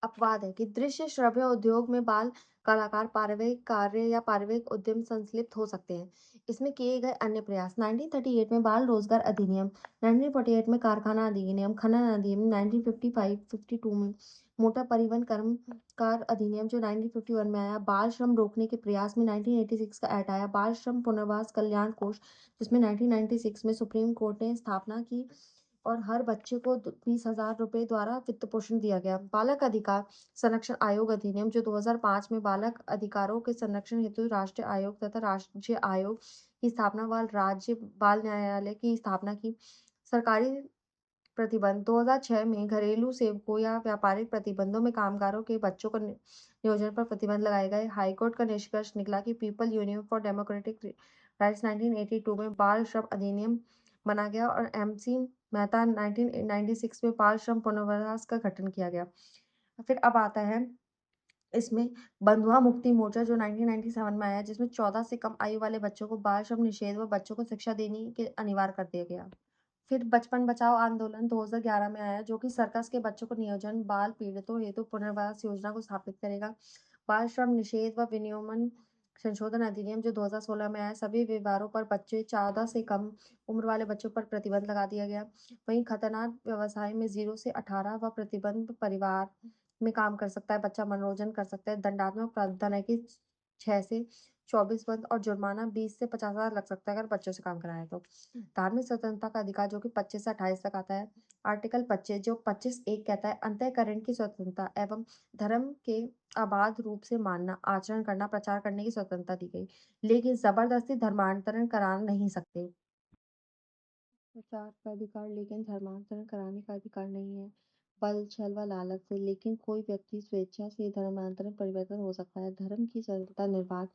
अपवाद है कि दृश्य श्रव्य उद्योग में बाल कलाकार पारिवारिक कार्य या पारिवारिक उद्यम संलिप्त हो सकते हैं। इसमें किए गए अन्य प्रयास 1938 में बाल रोजगार अधिनियम, 1948 में कारखाना अधिनियम, खनन अधिनियम, 1955-52 में मोटर परिवहन कर्मकार अधिनियम जो 1951 में आया, बाल श्रम रोकने के प्रयास में 1986 का एक्ट आया, बाल श्रम पुनर्वास कल्याण कोष जिसमें 1996 में सुप्रीम कोर्ट ने स्थापना की और हर बच्चे को 20,000 रुपए द्वारा वित्त पोषण दिया गया। बालक अधिकार संरक्षण आयोग अधिनियम जो 2005 में बालक अधिकारों के संरक्षण हेतु राष्ट्रीय आयोग तथा राज्य आयोग की स्थापना व राज्य बाल न्यायालय की स्थापना की। सरकारी प्रतिबंध 2006 में घरेलू सेवकों या व्यापारिक प्रतिबंधों में कामगारों के बच्चों को नियोजन पर प्रतिबंध लगाए गए। हाईकोर्ट का निष्कर्ष निकला कि people union for democratic rights 1982 में बाल श्रम अधिनियम बना गया और एमसी मेहता 1996 में बाल श्रम पुनर्वास का गठन किया गया। फिर अब आता है इसमें बंधुआ मुक्ति मोर्चा जो 1997 में आया जिसमें 14 से कम आयु वाले बच्चों को बाल श्रम निषेध व बच्चों को शिक्षा देने के अनिवार्य कर दिया गया। फिर बचपन बचाओ आंदोलन 2011 में आया जो कि सर्कस के बच्चों को नियोजन बाल पीड़ितों हेतु पुनर्वास योजना को स्थापित करेगा। बाल श्रम निषेध व विनियमन संशोधन अधिनियम जो 2016 में आया, सभी व्यवहारों पर बच्चे 14 से कम उम्र वाले बच्चों पर प्रतिबंध लगा दिया गया। वहीं खतरनाक व्यवसाय में 0 से 18 व प्रतिबंध परिवार में काम कर सकता है, बच्चा मनोरंजन कर सकता है। दंडात्मक प्रावधान है कि 6 से 24 मंथ और जुर्माना 20 से 50,000 लग सकता है अगर बच्चों से काम कराएँ तो। धार्मिक स्वतंत्रता का अधिकार जो कि 25 से 28 तक आता है। आर्टिकल 25 जो 25(1) कहता है अंतःकरण की स्वतंत्रता एवं धर्म के अबाध रूप से मानना, आचरण करना, प्रचार करने की स्वतंत्रता दी गई। लेकिन ज़बरदस्ती धर्मांतरण करा नहीं सकते। प्रचार का अधिकार लेकिन धर्मांतरण कराने का अधिकार नहीं है। बल, छल व लालच से लेकिन कोई व्यक्ति स्वेच्छा से धर्मांतरण परिवर्तन हो सकता है। धर्म की स्वतंत्रता निर्बाध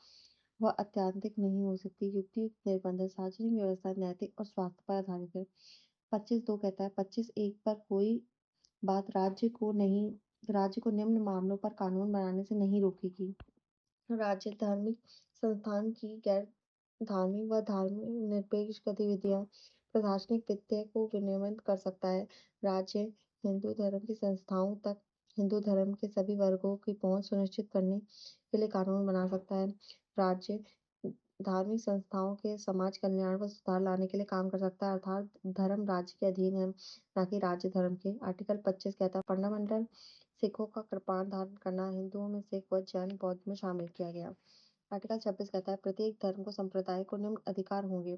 व अत्यंतिक नहीं हो सकती। युक्तियुक्त निर्बंध सार्वजनिक व्यवस्था नैतिक और स्वास्थ्य पर आधारित है। 25(2) कहता है 25(1) पर कोई बात राज्य को निम्न मामलों पर कानून बनाने से नहीं रोकेगी। राज्य धार्मिक संस्थान की गैर धार्मिक व धर्मनिरपेक्ष गतिविधियां प्रशासनिक वित्त को विनियमित कर सकता है। राज्य हिंदू धर्म की संस्थाओं तक हिंदू धर्म के सभी वर्गों की पहुंच सुनिश्चित करने के लिए कानून बना सकता है। राज्य धार्मिक संस्थाओं के समाज कल्याण व सुधार लाने के लिए काम कर सकता है अर्थात धर्म राज्य के अधीन है न कि राज्य धर्म के। आर्टिकल 25 कहता है फंडामेंटल सिखों का कृपाण धारण करना हिंदुओं में सिख व जैन बौद्ध में शामिल किया गया। आर्टिकल 26 कहता है प्रत्येक धर्म को संप्रदाय को निम्न अधिकार होंगे।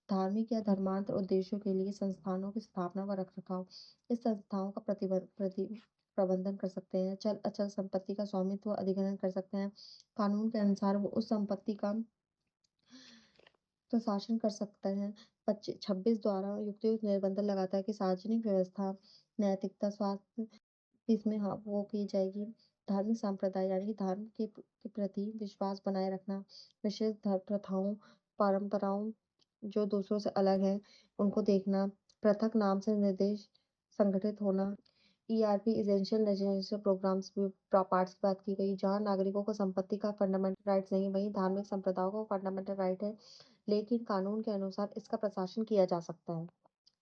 धार्मिक या धर्मांतर उद्देश्यों के लिए संस्थानों की स्थापना व रखरखाव। इस संस्थाओं का प्रबंधन कर सकते हैं। चल अचल संपत्ति का स्वामित्व अधिग्रहण कर सकते हैं। कानून के अनुसार वो उस संपत्ति का प्रशासन कर सकते हैं। 26 द्वारा युक्तियुक्त निबंधन लगाता है कि सार्वजनिक व्यवस्था, नैतिकता, स्वास्थ्य इसमें हाँ, वो की जाएगी। धार्मिक संप्रदाय यानी कि धर्म के प्रति विश्वास बनाए रखना, विशेष धर्म प्रथाओं, परंपराओं जो दूसरों से अलग है, उनको देखना, पृथक नाम से निर्देश संगठित होना, ईआरपी एसेंशियल रेजिडेंशियल प्रोग्राम्स में पार्ट्स की बात की गई, जहाँ नागरिकों को संपत्ति का फंडामेंटल राइट्स नहीं, वहीं धार्मिक संप्रदायों को फंडामेंटल राइट है, लेकिन कानून के अनुसार इसका प्रशासन किया जा सकता है।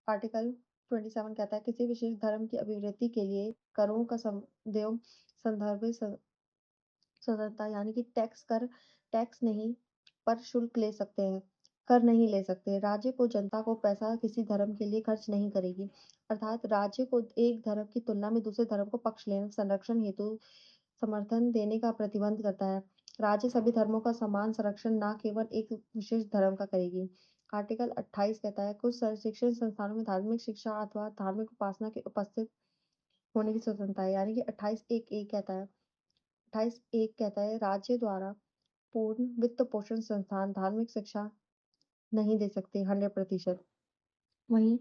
आर्टिकल 27 कहता है किसी विशेष धर्म की अभिवृद्धि के लिए करों का देव संदर्भित स्वतंत्रता यानी कि टैक्स नहीं पर शुल्क ले सकते हैं, कर नहीं ले सकते। राज्य को जनता को पैसा किसी धर्म के लिए खर्च नहीं करेगी अर्थात राज्य को एक धर्म की तुलना में दूसरे धर्म को पक्ष लेने संरक्षण हेतु समर्थन देने का प्रतिबंध करता है। राज्य सभी धर्मों का समान संरक्षण न केवल एक विशेष धर्म का करेगी। आर्टिकल 28 कहता है कुछ शिक्षण संस्थानों में धार्मिक शिक्षा अथवा धार्मिक उपासना के उपस्थित होने की स्वतंत्रता है यानी कि 28(1) कहता है राज्य द्वारा पूर्ण वित्त पोषण संस्थान धार्मिक शिक्षा नहीं दे सकते 100%। वहीं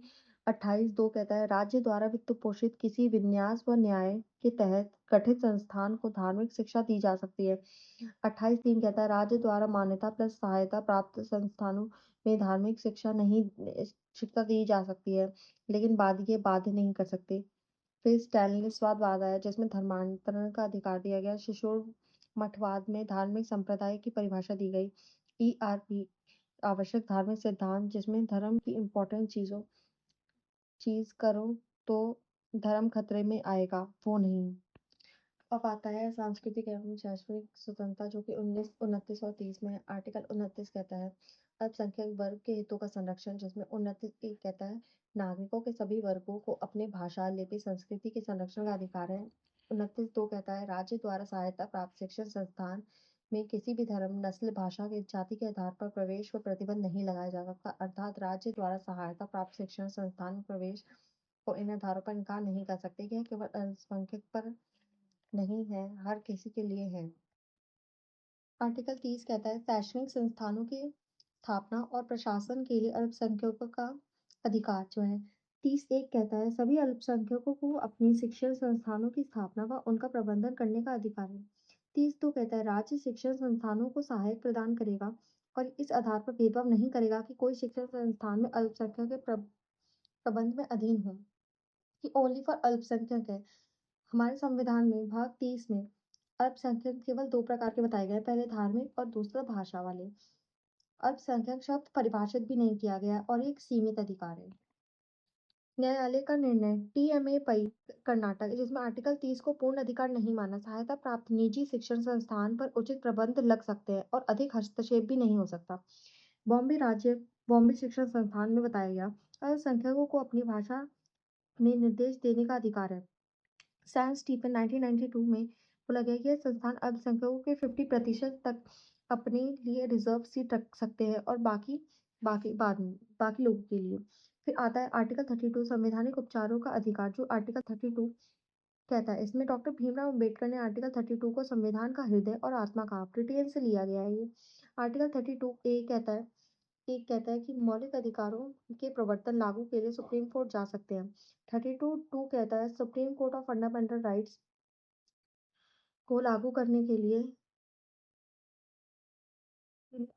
28(2) कहता है राज्य द्वारा वित्त पोषित किसी विन्यास व न्याय के तहत गठित संस्थान को धार्मिक शिक्षा दी जा सकती है। 28(3) कहता है राज्य द्वारा मान्यता प्लस सहायता प्राप्त संस्थानों में धार्मिक शिक्षा दी जा सकती है लेकिन बाध्य नहीं कर सकते। फिर स्टैलिनवाद वाद आया जिसमें धर्मांतरण का अधिकार दिया गया। शिशुर मठवाद में धार्मिक संप्रदाय की परिभाषा दी गई। ईआरपी आवश्यक धार्मिक सिद्धांत जिसमें धर्म की इम्पोर्टेंट चीज करो तो धर्म खतरे में आएगा वो नहीं। अब आता है सांस्कृतिक एवं शैक्षणिक स्वतंत्रता जो कि 29 और 30 में है। आर्टिकल 29 कहता है अल्पसंख्यक वर्ग के हितों का संरक्षण जिसमें 29(1) कहता है नागरिकों के सभी वर्गों को अपने भाषा लिपि संस्कृति के संरक्षण का अधिकार है। 29(2) कहता है राज्य द्वारा सहायता प्राप्त शिक्षण संस्थान में किसी भी धर्म नस्ल भाषा के जाति के आधार पर प्रवेश पर प्रतिबंध नहीं लगाया जा सकता अर्थात राज्य द्वारा सहायता प्राप्त शिक्षण संस्थान में प्रवेश को इन आधारों पर इनकार नहीं कर सकते यह केवल अल्पसंख्यक पर नहीं है हर किसी के लिए है। आर्टिकल 30 कहता है शैक्षणिक संस्थानों की स्थापना और प्रशासन के लिए अल्पसंख्यकों का अधिकार जो है। 30(1) कहता है सभी अल्पसंख्यकों को अपनी शिक्षण संस्थानों की स्थापना व उनका प्रबंधन करने का अधिकार है। 30(2) कहता है राज्य शिक्षण संस्थानों को सहायक प्रदान करेगा और इस आधार पर भेदभाव नहीं करेगा कि कोई शिक्षण संस्थान में अल्पसंख्यक के प्रबंध में अधीन हो कि ओनली फॉर अल्पसंख्यक है। हमारे संविधान में भाग 30 में अल्पसंख्यक केवल 2 प्रकार के बताए गए पहले धार्मिक और दूसरा भाषा वाले। अल्पसंख्यक शब्द परिभाषित भी नहीं किया गया और एक सीमित अधिकार है। न्यायालय का निर्णय टीएमए पई कर्नाटक जिसमें आर्टिकल 30 को पूर्ण अधिकार नहीं माना सहायता प्राप्त निजी शिक्षण संस्थान पर उचित प्रबंध लग सकते हैं और अधिक हस्तक्षेप भी नहीं हो सकता। बॉम्बे शिक्षण संस्थान में बताया गया अल्पसंख्यकों को अपनी भाषा में निर्देश देने का अधिकार है। सैन स्टीफन 1992 में बोला गया कि यह संस्थान अल्पसंख्यकों के 50% तक अपने लिए रिजर्व सीट रख सकते हैं और बाकी बाकी बाद में बाकी लोगों के लिए। फिर आता है आर्टिकल 32 संवैधानिक उपचारों का अधिकार, जो आर्टिकल 32 कहता है। इसमें डॉक्टर भीमराव अम्बेडकर ने आर्टिकल 32 को संविधान का हृदय और आत्मा कहा। ब्रिटेन से लिया गया है ये। आर्टिकल 32 कहता है कि मौलिक अधिकारों के प्रवर्तन लागू के लिए सुप्रीम कोर्ट जा सकते हैं। 32 कहता है supreme court of fundamental rights को लागू करने के लिए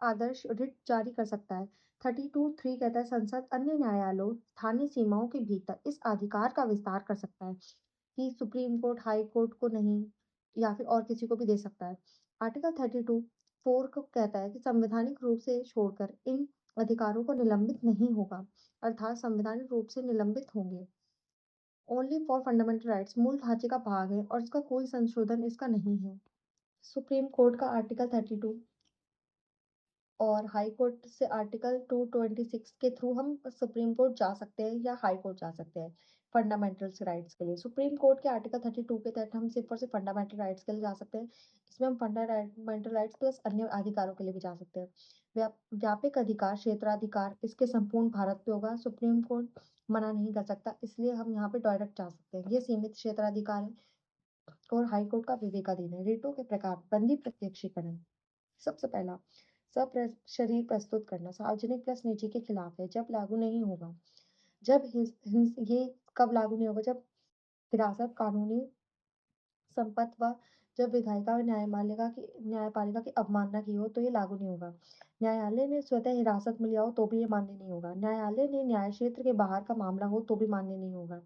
आदर्श रिट जारी कर सकता है। 32(3) कहता है संसद अन्य न्यायालयों स्थानीय सीमाओं के भीतर इस अधिकार का विस्तार कर सकता है कि सुप्रीम कोर्ट हाई कोर्ट को नहीं या फिर और किसी को भी दे सकता है। आर्टिकल 32(4) को कहता है कि संवैधानिक रूप से छोड़कर इन अधिकारों को निलंबित नहीं होगा, अर्थात संवैधानिक रूप से निलंबित होंगे। ओनली फॉर फंडामेंटल राइट्स मूल ढांचे का भाग है और इसका कोई संशोधन इसका नहीं है। सुप्रीम कोर्ट का आर्टिकल 32 और हाई कोर्ट से आर्टिकल 226 के थ्रू हम सुप्रीम कोर्ट जा सकते हैं या हाई कोर्ट जा सकते हैं फंडामेंटल राइट्स के लिए। सुप्रीम कोर्ट के आर्टिकल 32 के तहत हम सिर्फ और सिर्फ फंडामेंटल राइट्स के लिए जा सकते हैं। इसमें हम फंडामेंटल राइट्स प्लस अन्य अधिकारों के लिए भी जा सकते हैं। व्यापक अधिकार क्षेत्राधिकार इसके संपूर्ण भारत पे होगा। सुप्रीम कोर्ट मना नहीं कर सकता, इसलिए हम यहाँ पे डायरेक्ट जा सकते हैं। ये सीमित क्षेत्राधिकार है और हाई कोर्ट का विवेकाधीन है। रिटों के प्रकार बंदी प्रत्यक्षीकरण। सबसे पहला शरीर प्रस्तुत करना सार्वजनिक प्लस निजी के खिलाफ है, जब लागू नहीं होगा। ये कब लागू नहीं होगा? जब हिरासत कानूनी संपत्ति व जब विधायिका और न्यायपालिका की अवमानना की हो तो ये लागू नहीं होगा। न्यायालय ने स्वतः हिरासत में लिया हो तो भी ये मान्य नहीं होगा। न्यायालय ने न्याय क्षेत्र के बाहर का मामला हो तो भी मान्य नहीं होगा।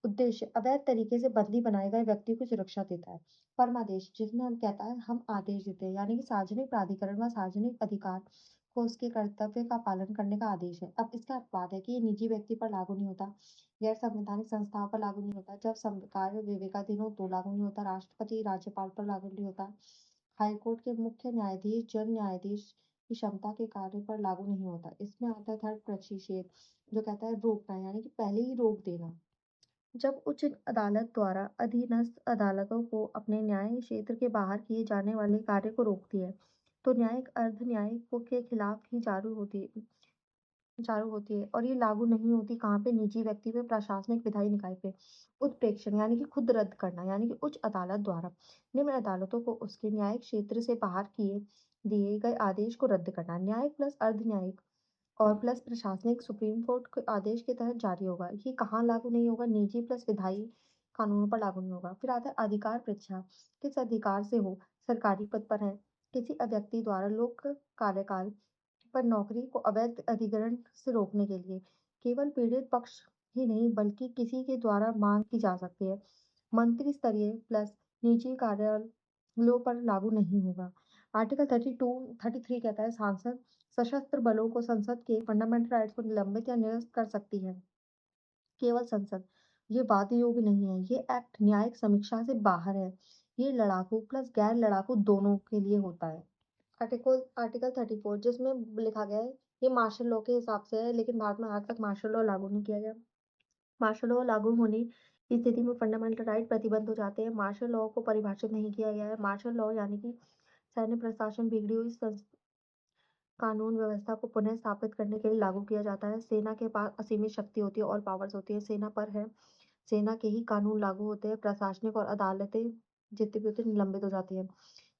उद्देश्य अवैध तरीके से बंदी बनाए गए व्यक्ति को सुरक्षा देता है। परमादेश जिसमें हम कहता है हम आदेश देते हैं, यानी कि सार्वजनिक प्राधिकरण व सार्वजनिक अधिकार को उसके कर्तव्य का पालन करने का आदेश है। अब इसका अपवाद है कि ये निजी व्यक्ति पर लागू नहीं होता, गैर संवैधानिक संस्थाओं पर लागू नहीं होता। जब कार्य विवेकाधीन हो तो लागू नहीं होता। राष्ट्रपति राज्यपाल पर लागू नहीं होता। हाईकोर्ट के मुख्य न्यायाधीश जन न्यायाधीश की क्षमता के कार्य पर लागू नहीं होता। इसमें आता है थर्ड प्रतिषेध, जो कहता है रोकना, यानी कि पहले ही रोक देना। जब उच्च अदालत द्वारा अधीनस्थ अदालतों को अपने न्याय क्षेत्र के बाहर किए जाने वाले कार्य को रोकती है, तो न्यायिक अर्ध न्यायिक के खिलाफ ही जारू होती है और ये लागू नहीं होती कहाँ पे? निजी व्यक्ति पे, प्रशासनिक विधायी निकाय पे। उत्प्रेक्षण यानी कि खुद रद्द करना, यानी कि उच्च अदालत द्वारा निम्न अदालतों को उसके न्यायिक क्षेत्र से बाहर किए दिए गए आदेश को रद्द करना। न्यायिक प्लस अर्ध न्यायिक और प्लस प्रशासनिक सुप्रीम कोर्ट के आदेश के तहत जारी होगा। ये कहाँ लागू नहीं होगा? निजी प्लस विधायी कानूनों पर लागू नहीं होगा। फिर आता है अधिकार परीक्षा। किस अधिकार से हो? सरकारी पद पर है, किसी व्यक्ति द्वारा लोक कार्यकाल पर नौकरी को अवैध अधिग्रहण से रोकने के लिए केवल पीड़ित पक्ष ही नहीं बल्कि किसी के द्वारा मांग की जा सकती है। मंत्री स्तरीय प्लस निजी कार्यालयों पर लागू नहीं होगा। आर्टिकल 33 कहता है सांसद सशस्त्र बलों को संसद के फंडामेंटल राइट्स को निलंबित या निरस्त कर सकती है। केवल संसद। ये वाद योग्य नहीं है। ये एक्ट न्यायिक समीक्षा से बाहर है। ये लड़ाकू प्लस गैर लड़ाकू दोनों के लिए होता है। आर्टिकल 34 जिसमें लिखा गया है ये मार्शल लॉ के हिसाब से है, लेकिन भारत में आज तक मार्शल लॉ लागू नहीं किया गया। मार्शल लॉ लागू होने की स्थिति में फंडामेंटल राइट प्रतिबंध हो जाते हैं। मार्शल लॉ को परिभाषित नहीं किया गया है। मार्शल लॉ यानी कि सैन्य प्रशासन बिगड़ी हुई कानून व्यवस्था को पुनः स्थापित करने के लिए लागू किया जाता है। सेना के पास असीमित शक्ति होती है और पावर्स होती है, सेना पर है। सेना के ही कानून लागू होते हैं। प्रशासनिक और अदालतें जितनी भी होती हैं निलंबित हो जाती हैं।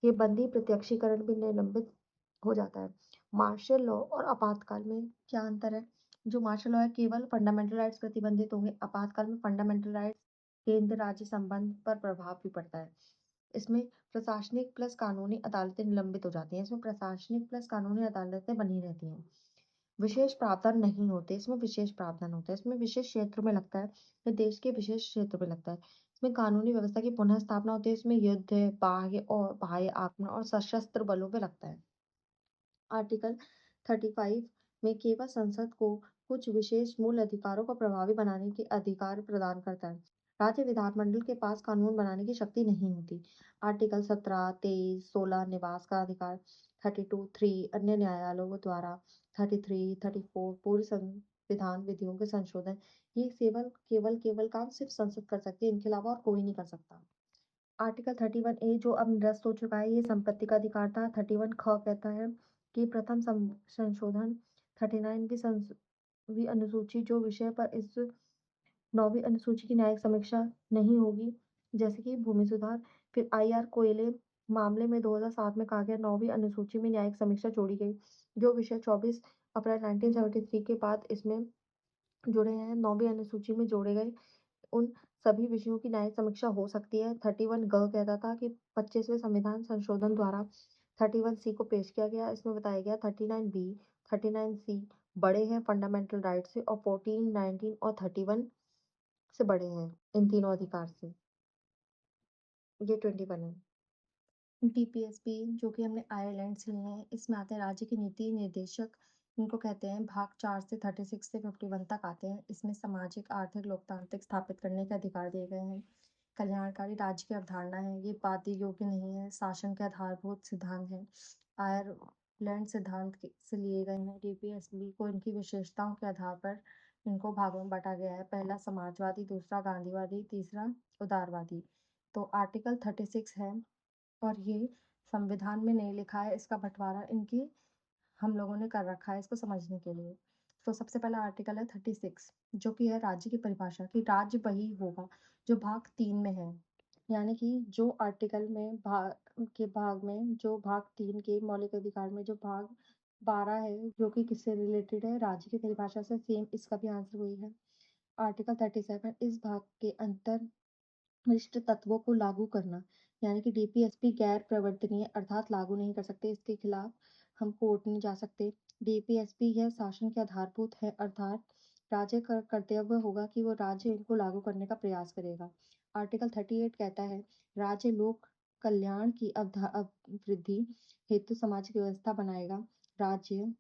ये बंदी प्रत्यक्षीकरण भी निलंबित हो जाता है। मार्शल लॉ और आपातकाल में क्या अंतर है? जो मार्शल लॉ है केवल फंडामेंटल राइट्स प्रतिबंधित होंगे। आपातकाल में फंडामेंटल राइट्स केंद्र राज्य संबंध पर प्रभाव भी पड़ता है। इसमें प्रशासनिक प्लस कानूनी अदालतें निलंबित हो जाती हैं। इसमें प्रशासनिक प्लस कानूनी अदालतें बनी रहती हैं। विशेष प्रावधान नहीं होते, इसमें विशेष प्रावधान होता है। इसमें विशेष क्षेत्र में लगता है, ये देश के विशेष क्षेत्र में लगता है। इसमें कानूनी व्यवस्था की पुनः स्थापना होती है। इसमें युद्ध, बाह्य आक्रमण और सशस्त्र बलों पे लगता है। आर्टिकल 35 में केवल संसद को कुछ विशेष मूल अधिकारों को प्रभावी बनाने के अधिकार प्रदान करता है। राज्य विधानमंडल के पास कानून बनाने की शक्ति नहीं होती। आर्टिकल 17, 23, 16 निवास का अधिकार, 32(3) अन्य न्यायालयों द्वारा, 33, 34 पूर्व विधान विधियों के संशोधन, ये केवल केवल केवल काम सिर्फ संसद कर सकती है, इनके अलावा और कोई नहीं कर सकता। आर्टिकल 31A जो अब निरस्त हो चुका है, ये संपत्ति का अधिकार था। 31 ख कहता है कि प्रथम संशोधन 39वीं अनुसूची जो विषय पर इस 9वीं अनुसूची की न्यायिक समीक्षा नहीं होगी, जैसे कि भूमि सुधार। फिर IR कोयले मामले में 2007 में कहा गया 9वीं अनुसूची में न्यायिक समीक्षा जोड़ी गई। जो विषय 24 अप्रैल 1973 के बाद इसमें जुड़े हैं, 9वीं अनुसूची में जोड़े गए, उन सभी विषयों की न्यायिक समीक्षा हो सकती है। 31 ग कहता था कि 25वें संविधान संशोधन द्वारा 31 सी को पेश किया गया। इसमें बताया गया 39 बी 39 सी बड़े हैं फंडामेंटल राइट से, और 14 19 और 31 से बड़े हैं इन तीनों अधिकार से। ये 21 है। DPSP जो कि हमने आयरलैंड से लिए हैं, इसमें आते हैं राज्य की नीति निर्देशक, इनको कहते हैं। भाग 4 से 36 से 51 तक आते हैं। इसमें सामाजिक आर्थिक लोकतांत्रिक स्थापित करने के अधिकार दिए गए हैं। कल्याणकारी राज्य की अवधारणा है, ये बाध्य योग्य नहीं है, शासन के आधारभूत सिद्धांत है, आयरलैंड सिद्धांत से लिए गए हैं। DPSP को इनकी विशेषताओं के आधार पर इनको भागों में बांटा गया है। पहला समाजवादी, दूसरा गांधीवादी, तीसरा उदारवादी। तो आर्टिकल 36 है, और ये संविधान में नहीं लिखा है, इसका बंटवारा इनकी हम लोगों ने कर रखा है इसको समझने के लिए। तो सबसे पहला आर्टिकल है 36, जो कि है राज्य की परिभाषा, कि राज्य वही होगा जो भाग 3 में है। यानी कि जो आर्टिकल में भाग में जो भाग 3 के मौलिक अधिकार में जो भाग 12 है, जो कि किससे रिलेटेड है, राज्य की परिभाषा से, सेम इसका भी आंसर वही है। आर्टिकल 37 इस भाग के अंतर विशिष्ट तत्वों को लागू करना, यानी कि DPSP गैर प्रवर्तनीय अर्थात लागू नहीं कर सकते, इसके खिलाफ हम कोर्ट नहीं जा सकते। DPSP यह शासन के आधारभूत है, अर्थात राज्य का कर्तव्य होगा कि वो राज्य इनको लागू करने का प्रयास करेगा। आर्टिकल 38 कहता है राज्य लोक कल्याण की वृद्धि हेतु सामाजिक व्यवस्था बनाएगा। राज्य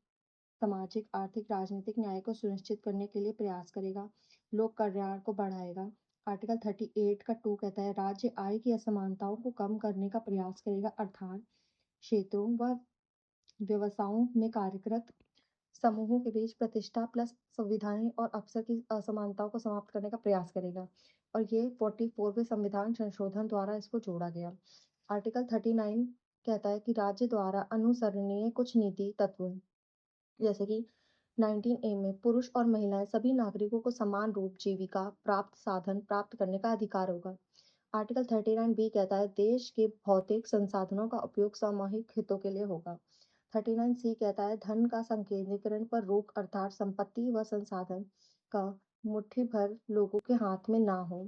सामाजिक, आर्थिक, राजनीतिक न्याय को सुनिश्चित करने के लिए प्रयास करेगा, लोक कल्याण को बढ़ाएगा। आर्टिकल 38 का 2 कहता है राज्य आय की असमानताओं को कम करने का प्रयास करेगा, अर्थात क्षेत्रों व व्यवसायों में कार्यरत समूहों के बीच प्रतिष्ठा प्लस सुविधाएं और अवसर की असमानताओं को समाप्त करने का प्रयास करेगा। और ये 44वें संविधान संशोधन द्वारा इसको जोड़ा गया। आर्टिकल 39 कहता है कि राज्य द्वारा अनुसरणीय कुछ नीति तत्व, जैसे कि 19A में पुरुष और महिलाएं सभी नागरिकों को समान रूप जीविका प्राप्त साधन प्राप्त करने का अधिकार होगा। आर्टिकल 39B कहता है देश के भौतिक संसाधनों का उपयोग सामूहिक हितों के लिए होगा। 39C कहता है धन का संकेंद्रीकरण पर रोक, अर्थात संपत्ति व संसाधन का मुट्ठी भर लोगों के हाथ में ना हो।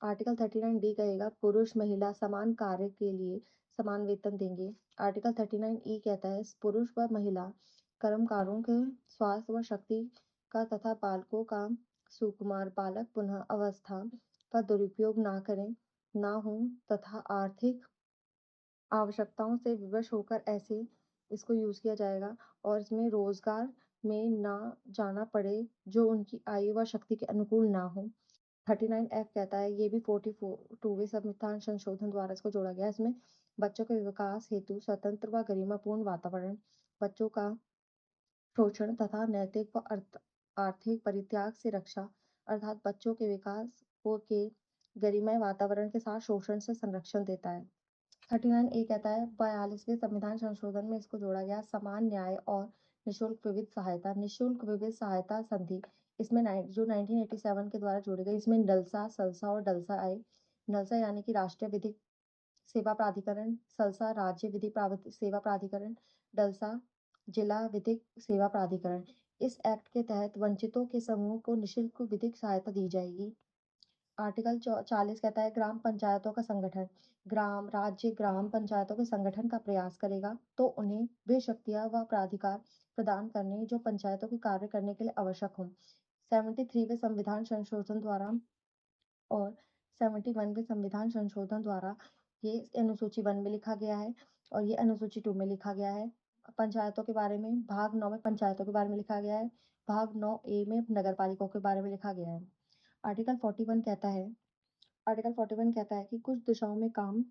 आर्टिकल 39D कहेगा पुरुष महिला समान कार्य के लिए समान वेतन देंगे। आर्टिकल 39E कहता है पुरुष व महिला कर्मकारों के स्वास्थ्य व शक्ति का तथा बालकों का सुकुमार बालक पुनः अवस्था का दुरुपयोग ना करें, ना हो, तथा आर्थिक आवश्यकताओं से विवश होकर ऐसे इसको यूज किया जाएगा, और इसमें रोजगार में ना जाना पड़े जो उनकी आयु व शक्ति के अनुकूल ना हो। 39F कहता है, ये भी 42वें संविधान संशोधन द्वारा इसको जोड़ा गया है। इसमें बच्चों के विकास हेतु स्वतंत्र व गरिमापूर्ण वातावरण, बच्चों का शोषण तथा नैतिक व आर्थिक परित्याग से रक्षा, अर्थात बच्चों के विकास के गरिमय वातावरण के साथ शोषण से संरक्षण देता है। 39A कहता है 42वें संविधान संशोधन में इसको जोड़ा गया समान न्याय और निशुल्क विविध सहायता, निशुल्क विविध सहायता संधि, इसमें जो 1987 के द्वारा जोड़ी गई, इसमें नलसा, सलसा और डलसा आए। नलसा यानी कि राष्ट्रीय विधिक सेवा प्राधिकरण, सलसा राज्य विधिक सेवा प्राधिकरण, डलसा जिला विधिक सेवा प्राधिकरण। इस एक्ट के तहत वंचितों के समूह को निशुल्क विधिक सहायता दी जाएगी। आर्टिकल 40 कहता है ग्राम पंचायतों का संगठन, राज्य ग्राम पंचायतों के संगठन का प्रयास करेगा तो उन्हें वे शक्तियां व प्राधिकार प्रदान करने जो पंचायतों के कार्य करने के लिए आवश्यक हों। 73वें संविधान संशोधन द्वारा और 71वें संविधान संशोधन द्वारा ये अनुसूची 1 में लिखा गया है, और ये अनुसूची 2 में लिखा गया है। पंचायतों के बारे में भाग 9 में पंचायतों के बारे में लिखा गया है, भाग 9A में नगर पालिकाओं के बारे में लिखा गया है। आर्टिकल 41 कहता है आर्टिकल 41 कहता है कि कुछ दिशाओं में काम,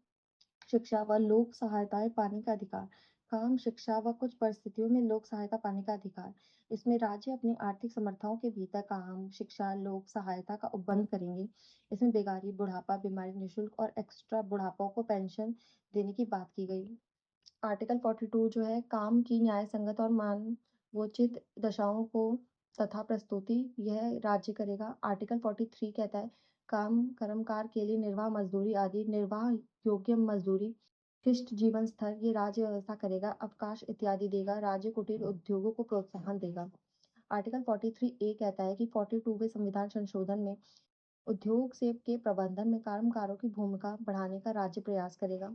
शिक्षा व लोक सहायताएं पाने का अधिकार, काम, शिक्षा व कुछ परिस्थितियों में लोक सहायता पाने का अधिकार। इसमें राज्य अपनी आर्थिक समर्थाओं के भीतर काम, शिक्षा, लोक सहायता का उपबंध करेंगे। इसमें बेगारी, बुढ़ापा, बीमारी, निःशुल्क और एक्स्ट्रा बुढ़ापों को पेंशन देने की बात की गई। आर्टिकल 42 जो है काम की न्याय संगत और मानवोचित दशाओं को तथा प्रस्तुति यह राज्य करेगा। आर्टिकल 43 कहता है काम कर्मकार के लिए निर्वाह मजदूरी आदि निर्वाह योग्य मजदूरी शिष्ट जीवन स्तर ये राज्य व्यवस्था करेगा। अवकाश इत्यादि देगा। राज्य कुटीर उद्योगों को प्रोत्साहन देगा। आर्टिकल 43 ए कहता है कि 42वें संविधान संशोधन में उद्योग से के प्रबंधन में कर्मकारों की भूमिका बढ़ाने का राज्य प्रयास करेगा।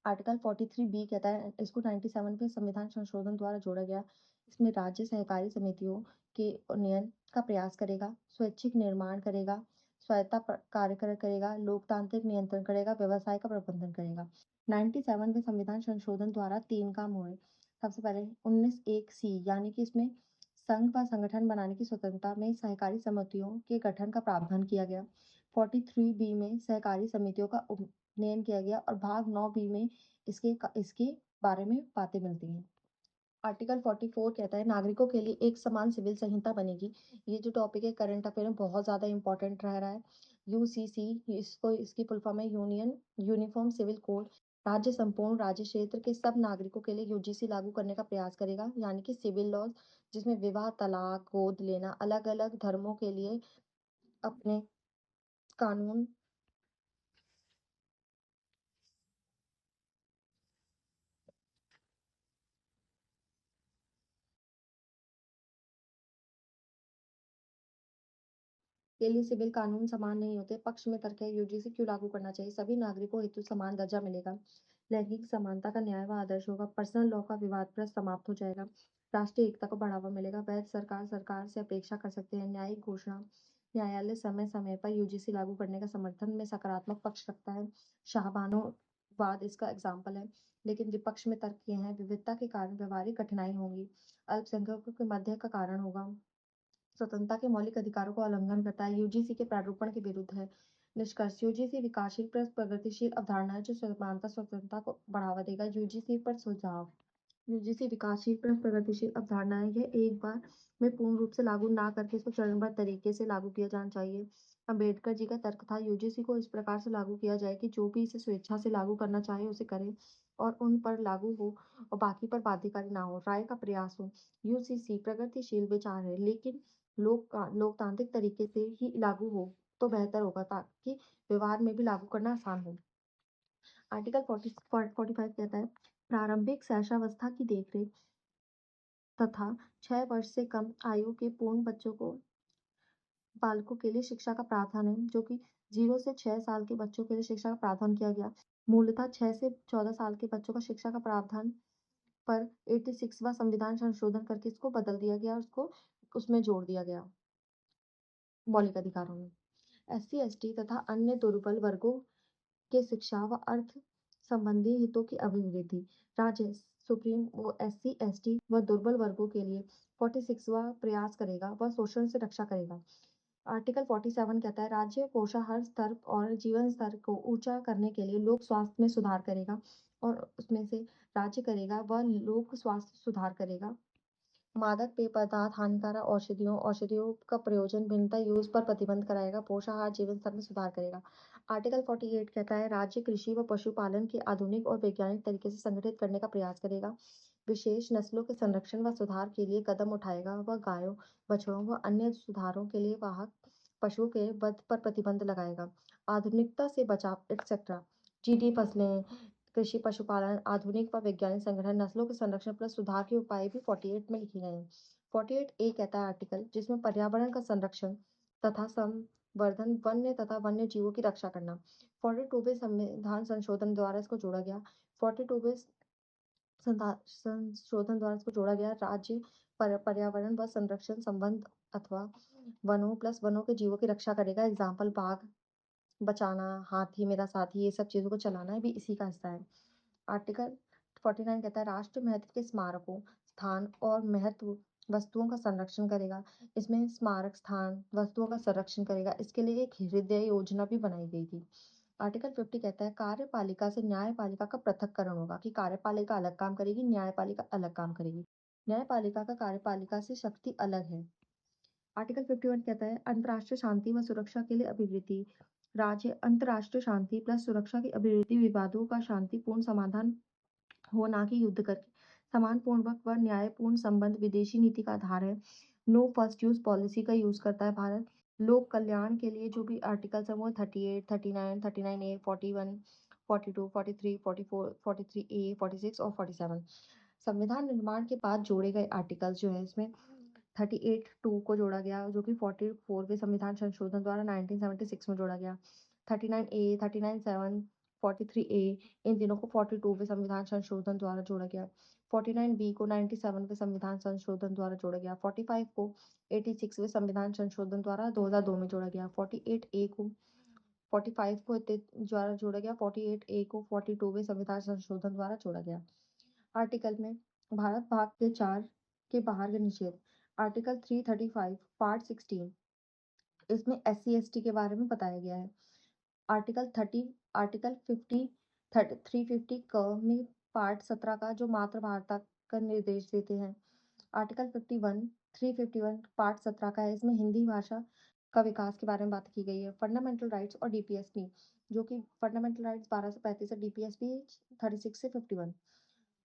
आर्टिकल 43 बी कहता है इसको 97वें संविधान संशोधन द्वारा जोड़ा गया। इसमें राज्य सहकारी समितियों के उन्नयन का प्रयास करेगा, स्वैच्छिक निर्माण करेगा, स्वायत्ता कार्य करेगा, लोकतांत्रिक नियंत्रण करेगा, व्यवसाय का प्रबंधन करेगा। 97वें संविधान संशोधन द्वारा 3 काम हुए। सबसे पहले 19(1) सी यानी कि इसमें संघ व संगठन बनाने की स्वतंत्रता में सहकारी समितियों के गठन का प्रावधान किया गया। 43 बी में सहकारी समितियों का उन्नयन किया गया और भाग 9 बी में इसके बारे में बातें मिलती हैं। आर्टिकल 44 कहता है नागरिकों के लिए एक समान सिविल संहिता बनेगी। ये जो टॉपिक है करंट अफेयर में बहुत ज़्यादा इंपॉर्टेंट रह रहा है। यूसीसी इसको इसकी फुल फॉर्म है यूनिफॉर्म सिविल कोड। राज्य संपूर्ण राज्य क्षेत्र के सब नागरिकों के लिए यूजीसी लागू करने का प्रयास करेगा यानी कि सिविल लॉज जिसमें विवाह, तलाक, गोद लेना, अलग अलग धर्मों के लिए अपने कानून के लिए सिविल कानून समान नहीं होते। पक्ष में तर्क है यूजीसी क्यों लागू करना चाहिए। सभी नागरिकों हेतु समान दर्जा मिलेगा। लैंगिक समानता का न्याय व आदर्श होगा। पर्सनल लॉ का विवादग्रस्त समाप्त हो जाएगा। राष्ट्रीय एकता को बढ़ावा मिलेगा। वैध सरकार से अपेक्षा कर सकते हैं। न्यायिक घोषणा न्यायालय समय समय पर यूजीसी लागू करने का समर्थन में सकारात्मक पक्ष रखता है। शाहबानोवाद इसका एग्जाम्पल है। लेकिन विपक्ष में तर्क ये हैं विविधता के कारण व्यवहारिक कठिनाई होंगी। अल्पसंख्यकों के मध्य का कारण होगा। स्वतंत्रता के मौलिक अधिकारों का उल्लंघन करता है। यूजीसी के प्रारूपण के विरुद्ध है। निष्कर्ष यूजीसी विकासशील प्लस प्रगतिशील अवधारणा है जो समानता स्वतंत्रता को बढ़ावा देगा। यूजीसी पर सुझाव यूजीसी विकासशील पर प्रगतिशील अवधारणा है। यह एक बार में पूर्ण रूप से लागू ना करके इसको चरणबद्ध तरीके से लागू किया जाना चाहिए। अम्बेडकर जी का तर्क था यूजीसी को इस प्रकार से लागू किया जाए कि जो भी इसे स्वेच्छा से लागू करना चाहे उसे करे और उन पर लागू हो और बाकी पर बाध्यकारी ना हो। राय का प्रयास हो। यूजीसी प्रगतिशील विचार है लेकिन लोकतांत्रिक तरीके से ही लागू हो तो बेहतर होगा ताकि व्यवहार में भी लागू करना आसान हो। आर्टिकल 45 कहता है प्रारंभिक शैशवावस्था की देखरेख तथा 6 वर्ष से कम आयु के पूर्ण बच्चों को बालकों के लिए शिक्षा का प्रावधान है जो कि 0 से 6 साल के बच्चों के लिए शिक्षा का प्रावधान किया गया। मूलतः 6 से 14 साल के बच्चों का शिक्षा का प्रावधान पर 86वां संविधान संशोधन करके इसको बदल दिया गया और उसको उसमें जोड़ दिया गया मौलिक अधिकारों में। एससी एसटी तथा अन्य दुर्बल वर्गों के शिक्षा व अर्थ संबंधी हितों की अभिवृद्धि। राज्य सुप्रीम वो एससी एसटी व दुर्बल वर्गों के लिए 46वां प्रयास करेगा व शोषण से रक्षा करेगा। आर्टिकल 47 कहता है राज्य पोषाहार स्तर और जीवन स्तर को ऊंचा करने के लिए लोक स्वास्थ्य में सुधार करेगा और उसमें से राज्य करेगा व लोक स्वास्थ्य सुधार करेगा। मादक पेय पदार्थ हानिकारक औषधियों का प्रयोजन भिन्नता यूज पर प्रतिबंध कराएगा। पोषाहार जीवन स्तर में सुधार करेगा। आर्टिकल 48 कहता है राज्य कृषि व पशुपालन के आधुनिक और वैज्ञानिक तरीके से संगठित करने का प्रयास करेगा। विशेष नस्लों के संरक्षण व सुधार के लिए कदम उठाएगा व गायों बछड़ों व अन्य सुधारों के लिए वाहक पशुओं के वध पर प्रतिबंध लगाएगा। आधुनिकता से बचाव एक्सेट्रा जीटी फसलें कृषि पशुपालन आधुनिक व वैज्ञानिक संगठन नस्लों के संरक्षण प्लस सुधार के उपाय भी 48 में लिखे गए हैं। 48 ए कहता है आर्टिकल जिसमें पर्यावरण का संरक्षण तथा संवर्धन वन्य तथा वन्य जीवों की रक्षा करना। 42वें संविधान संशोधन द्वारा इसको जोड़ा गया। 42वें संशोधन द्वारा इसको जोड़ा गया। राज्य पर्यावरण व संरक्षण संबंध अथवा वनों प्लस वनों के जीवों की रक्षा करेगा। एग्जाम्पल बाघ बचाना, हाथी मेरा साथी, ये सब चीज़ों को चलाना भी इसी का हिस्सा है। आर्टिकल 49 कहता है राष्ट्र महत्व के स्मारकों, स्थान और महत्व वस्तुओं का संरक्षण करेगा। इसमें स्मारक स्थान, वस्तुओं का संरक्षण करेगा। इसके लिए एक हृदय योजना भी बनाई गई थी। आर्टिकल 50 कहता है कार्यपालिका से न्यायपालिका का पृथक्करण होगा, कि कार्यपालिका अलग काम करेगी, न्यायपालिका अलग काम करेगी। न्यायपालिका का कार्यपालिका से शक्ति अलग है। आर्टिकल 51 कहता है अंतर्राष्ट्रीय शांति व सुरक्षा के लिए अभिवृत्ति। राज्य अंतर्राष्ट्रीय शांति प्लस सुरक्षा की अभिवृत्ति विवादों का शांतिपूर्ण समाधान हो, ना कि युद्ध करके। समानपूर्वक व न्यायपूर्ण संबंध विदेशी नीति का आधार है। नो फर्स्ट यूज पॉलिसी का यूज करता है भारत। लोक कल्याण के लिए जो भी आर्टिकल्स है वो 38, 39, 39A, 41, 42, 43, 44, 43A, 46 और 47। संविधान निर्माण के बाद जोड़े गए आर्टिकल्स जो है इसमें 38(2) को जोड़ा गया, जो कि 44वें संविधान संशोधन द्वारा 1976 में जोड़ा गया। 39A, 39(7), 43A इन तीनों को 42वें संविधान संशोधन द्वारा जोड़ा गया। 49B को 97वें संविधान संशोधन द्वारा जोड़ा गया। 45 को 86वें संविधान संशोधन द्वारा 2002 में जोड़ा गया। 48A को 45 को द्वारा जोड़ा गया। 48A को 42वें संविधान संशोधन द्वारा जोड़ा गया। आर्टिकल में भारत भाग के 4 के बाहर का निषेध। आर्टिकल 335 पार्ट 16 इसमें SC/ST के बारे में बताया गया है। आर्टिकल 50 350 क में पार्ट 17 का जो मातृभाषा का निर्देश देते हैं। आर्टिकल 351 पार्ट 17 का है, इसमें हिंदी भाषा का विकास के बारे में बात की गई है। फंडामेंटल राइट्स और DPSP, जो कि फंडामेंटल राइट्स 12 से 35 है, DPSP 36 से 51।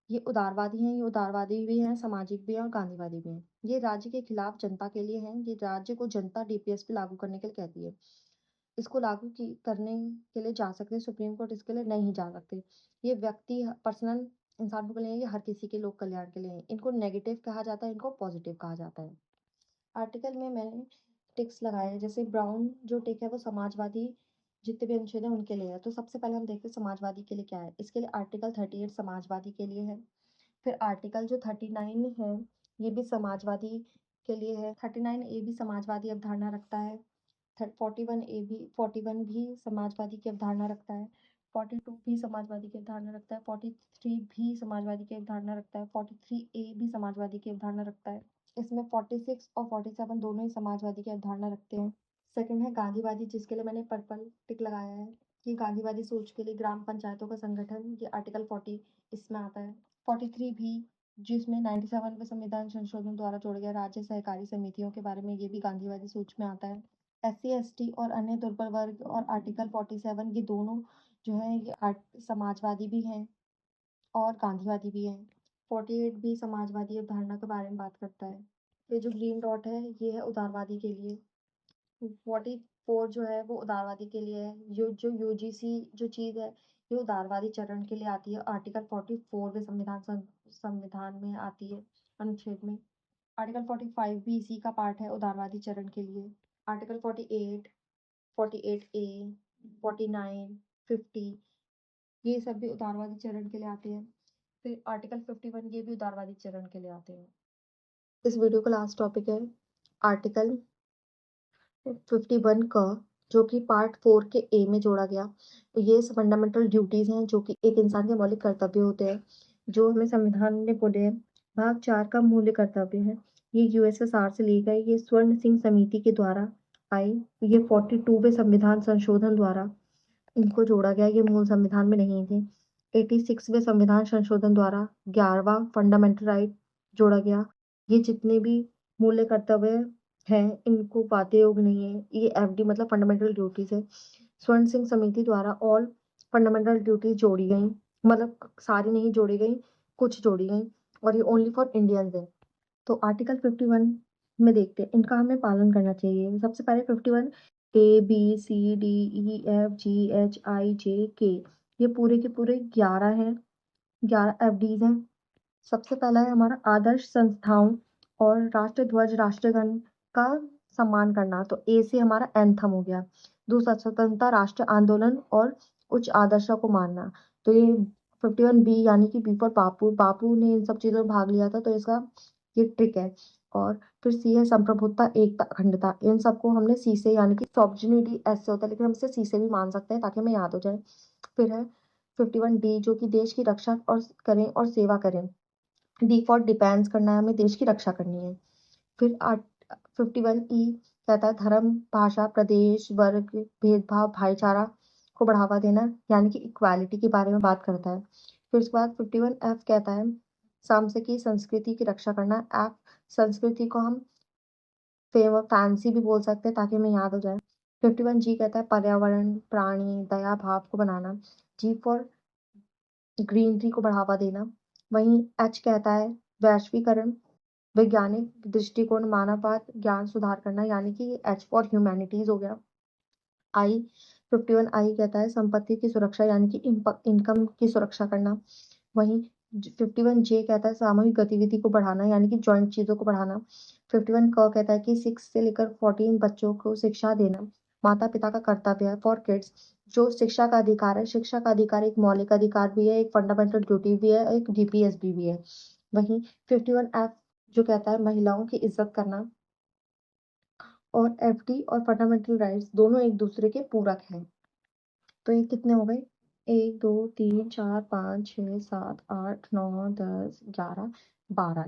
ये उदारवादी हैं, ये उदारवादी भी हैं, सामाजिक भी हैं और गांधीवादी भी हैं। ये राज्य के खिलाफ जनता के लिए हैं, ये राज्य को जनता DPSP लागू करने के लिए कहती है। इसको लागू करने के लिए जा सकते हैं सुप्रीम कोर्ट, इसके लिए नहीं जा सकते। ये व्यक्ति पर्सनल इंसानों के लिए, ये हर किसी के लोक कल्याण के लिए है। इनको नेगेटिव कहा जाता है, इनको पॉजिटिव कहा जाता है। आर्टिकल में मैंने टिक्स लगाए हैं, जैसे ब्राउन जो टिक है वो समाजवादी जितने भी अनुच्छेद हैं उनके लिए है। तो सबसे पहले हम देखते हैं समाजवादी के लिए क्या है। इसके लिए आर्टिकल 38 समाजवादी के लिए है। फिर आर्टिकल जो 39 है ये भी समाजवादी के लिए है। 39A भी समाजवादी अवधारणा रखता है। 41 भी समाजवादी की अवधारणा रखता है। 42 भी समाजवादी की अवधारणा रखता है। 43 भी समाजवादी की अवधारणा रखता है। 43A भी समाजवादी की अवधारणा रखता है। इसमें 46 और 47 दोनों ही समाजवादी की अवधारणा रखते हैं। सेकंड है गांधीवादी, जिसके लिए मैंने पर्पल टिक लगाया है कि गांधीवादी सोच के लिए ग्राम पंचायतों का संगठन, ये आर्टिकल 40 इसमें आता है। 43 भी जिसमें 97वें संविधान संशोधन द्वारा जोड़ा गया राज्य सहकारी समितियों के बारे में, ये भी गांधीवादी सोच में आता है। SC/ST और अन्य दुर्बल वर्ग और आर्टिकल 47 ये दोनों जो है ये समाजवादी भी हैं और गांधीवादी भी हैं। 48 भी समाजवादी अवधारणा के बारे में बात करता है। ये जो ग्रीन डॉट है ये है उदारवादी के लिए। 44 जो है वो उदारवादी के लिए है। जो UGC जो चीज़ है ये उदारवादी चरण के लिए आती है। आर्टिकल 44वें संविधान में आती है अनुच्छेद में। आर्टिकल 45 भी इसी का पार्ट है उदारवादी चरण के लिए। आर्टिकल 48, 48A, 49, 50 ये सब भी उदारवादी चरण के लिए आते हैं। फिर आर्टिकल 51 ये भी उदारवादी चरण के लिए आते हैं। इस वीडियो का लास्ट टॉपिक है आर्टिकल 51 का, जो कि पार्ट 4 के ए में जोड़ा गया। तो ये फंडामेंटल ड्यूटीज हैं जो कि एक इंसान के मौलिक कर्तव्य होते हैं, जो हमें संविधान ने बोले हैं। भाग 4 का मूल्य कर्तव्य है, ये USSR से ली गई, ये स्वर्ण सिंह समिति के द्वारा आई। ये 42वें संविधान संशोधन द्वारा इनको जोड़ा गया, ये मूल संविधान में नहीं थे। 86वें संविधान संशोधन द्वारा 11वां फंडामेंटल राइट जोड़ा गया। ये जितने भी मूल्य कर्तव्य हैं इनको बाध्य योग नहीं है। ये FD मतलब फंडामेंटल ड्यूटीज है। स्वर्ण सिंह समिति द्वारा ऑल फंडामेंटल ड्यूटीज जोड़ी गई, मतलब सारी नहीं जोड़ी गई, कुछ जोड़ी गई, और ये ओनली फॉर इंडियंस है। तो आर्टिकल 51 में देखते हैं इनका हमें पालन करना चाहिए। सबसे पहले 51 ABCDEFGHIJK ये पूरे के पूरे 11 हैं, 11 FDs हैं। सबसे पहला है हमारा आदर्श संस्थाओं और राष्ट्र ध्वज राष्ट्रगण का सम्मान करना, तो A से हमारा एंथम हो गया। दूसरा स्वतंत्रता राष्ट्र आंदोलन और उच्च आदर्शों को मानना, तो ये 51B यानी कि B फॉर बापू, बापू ने इन सब चीजों में भाग लिया था, तो इसका ये ट्रिक है। और फिर C है संप्रभुता एकता अखंडता, इन सबको हमने C से यानी कि सॉब्जनिटी S से होता है, लेकिन हम इसे C से भी मान सकते हैं ताकि हमें याद हो जाए। फिर है 51D जो कि देश की रक्षा और करें और सेवा करें। D फॉर डिफेंस करना है, हमें देश की रक्षा करनी है। फिर 51E कहता है धर्म भाषा प्रदेश वर्ग भेदभाव भाईचारा को बढ़ावा देना, यानी कि इक्वालिटी के बारे में बात करता है। फिर उसके बाद 51F कहता है सांस्कृतिक संस्कृति की रक्षा करना। एफ संस्कृति को हम फैंसी भी बोल सकते हैं ताकि हमें याद हो जाए। 51G कहता है पर्यावरण, प्राणी, दया भाव को बनाना। जी फॉर ग्रीनरी को बढ़ावा देना। वहीं एच कहता है वैश्वीकरण, वैज्ञानिक दृष्टिकोण, मानववाद, ज्ञान सुधार करना, यानी कि एच फॉर ह्यूमैनिटीज हो गया। आई 51 आई कहता है संपत्ति की सुरक्षा, यानी कि इनकम की सुरक्षा करना। वहीं 51 जे कहता है सामूहिक गतिविधि को बढ़ाना, यानी कि जॉइंट चीजों को बढ़ाना। 51 क कहता है कि 6 से लेकर 14 बच्चों को शिक्षा देना माता पिता का कर्तव्य है। फॉर किड्स जो शिक्षा का अधिकार है, शिक्षा का अधिकार एक मौलिक अधिकार भी है, एक फंडामेंटल ड्यूटी भी है, एक डीपीएसबी भी है। वहीं 51F जो कहता है महिलाओं की इज्जत करना, और एफडी और फंडामेंटल राइट्स दोनों एक दूसरे के पूरक हैं। तो ये कितने हो गए? 1 2 3 4 5 6 7 8 9 10 11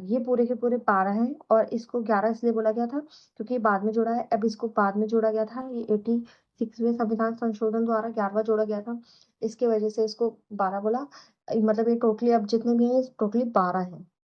ये पूरे के पूरे 12 हैं। और इसको 11 इसलिए बोला गया था क्योंकि ये बाद में जोड़ा है। अब इसको बाद में जोड़ा गया था, ये 86वें संविधान संशोधन द्वारा 11वां जोड़ा गया था, इसके वजह से इसको 12 बोला। मतलब ये टोटली अब जितने भी हैं टोटली 12 हैं।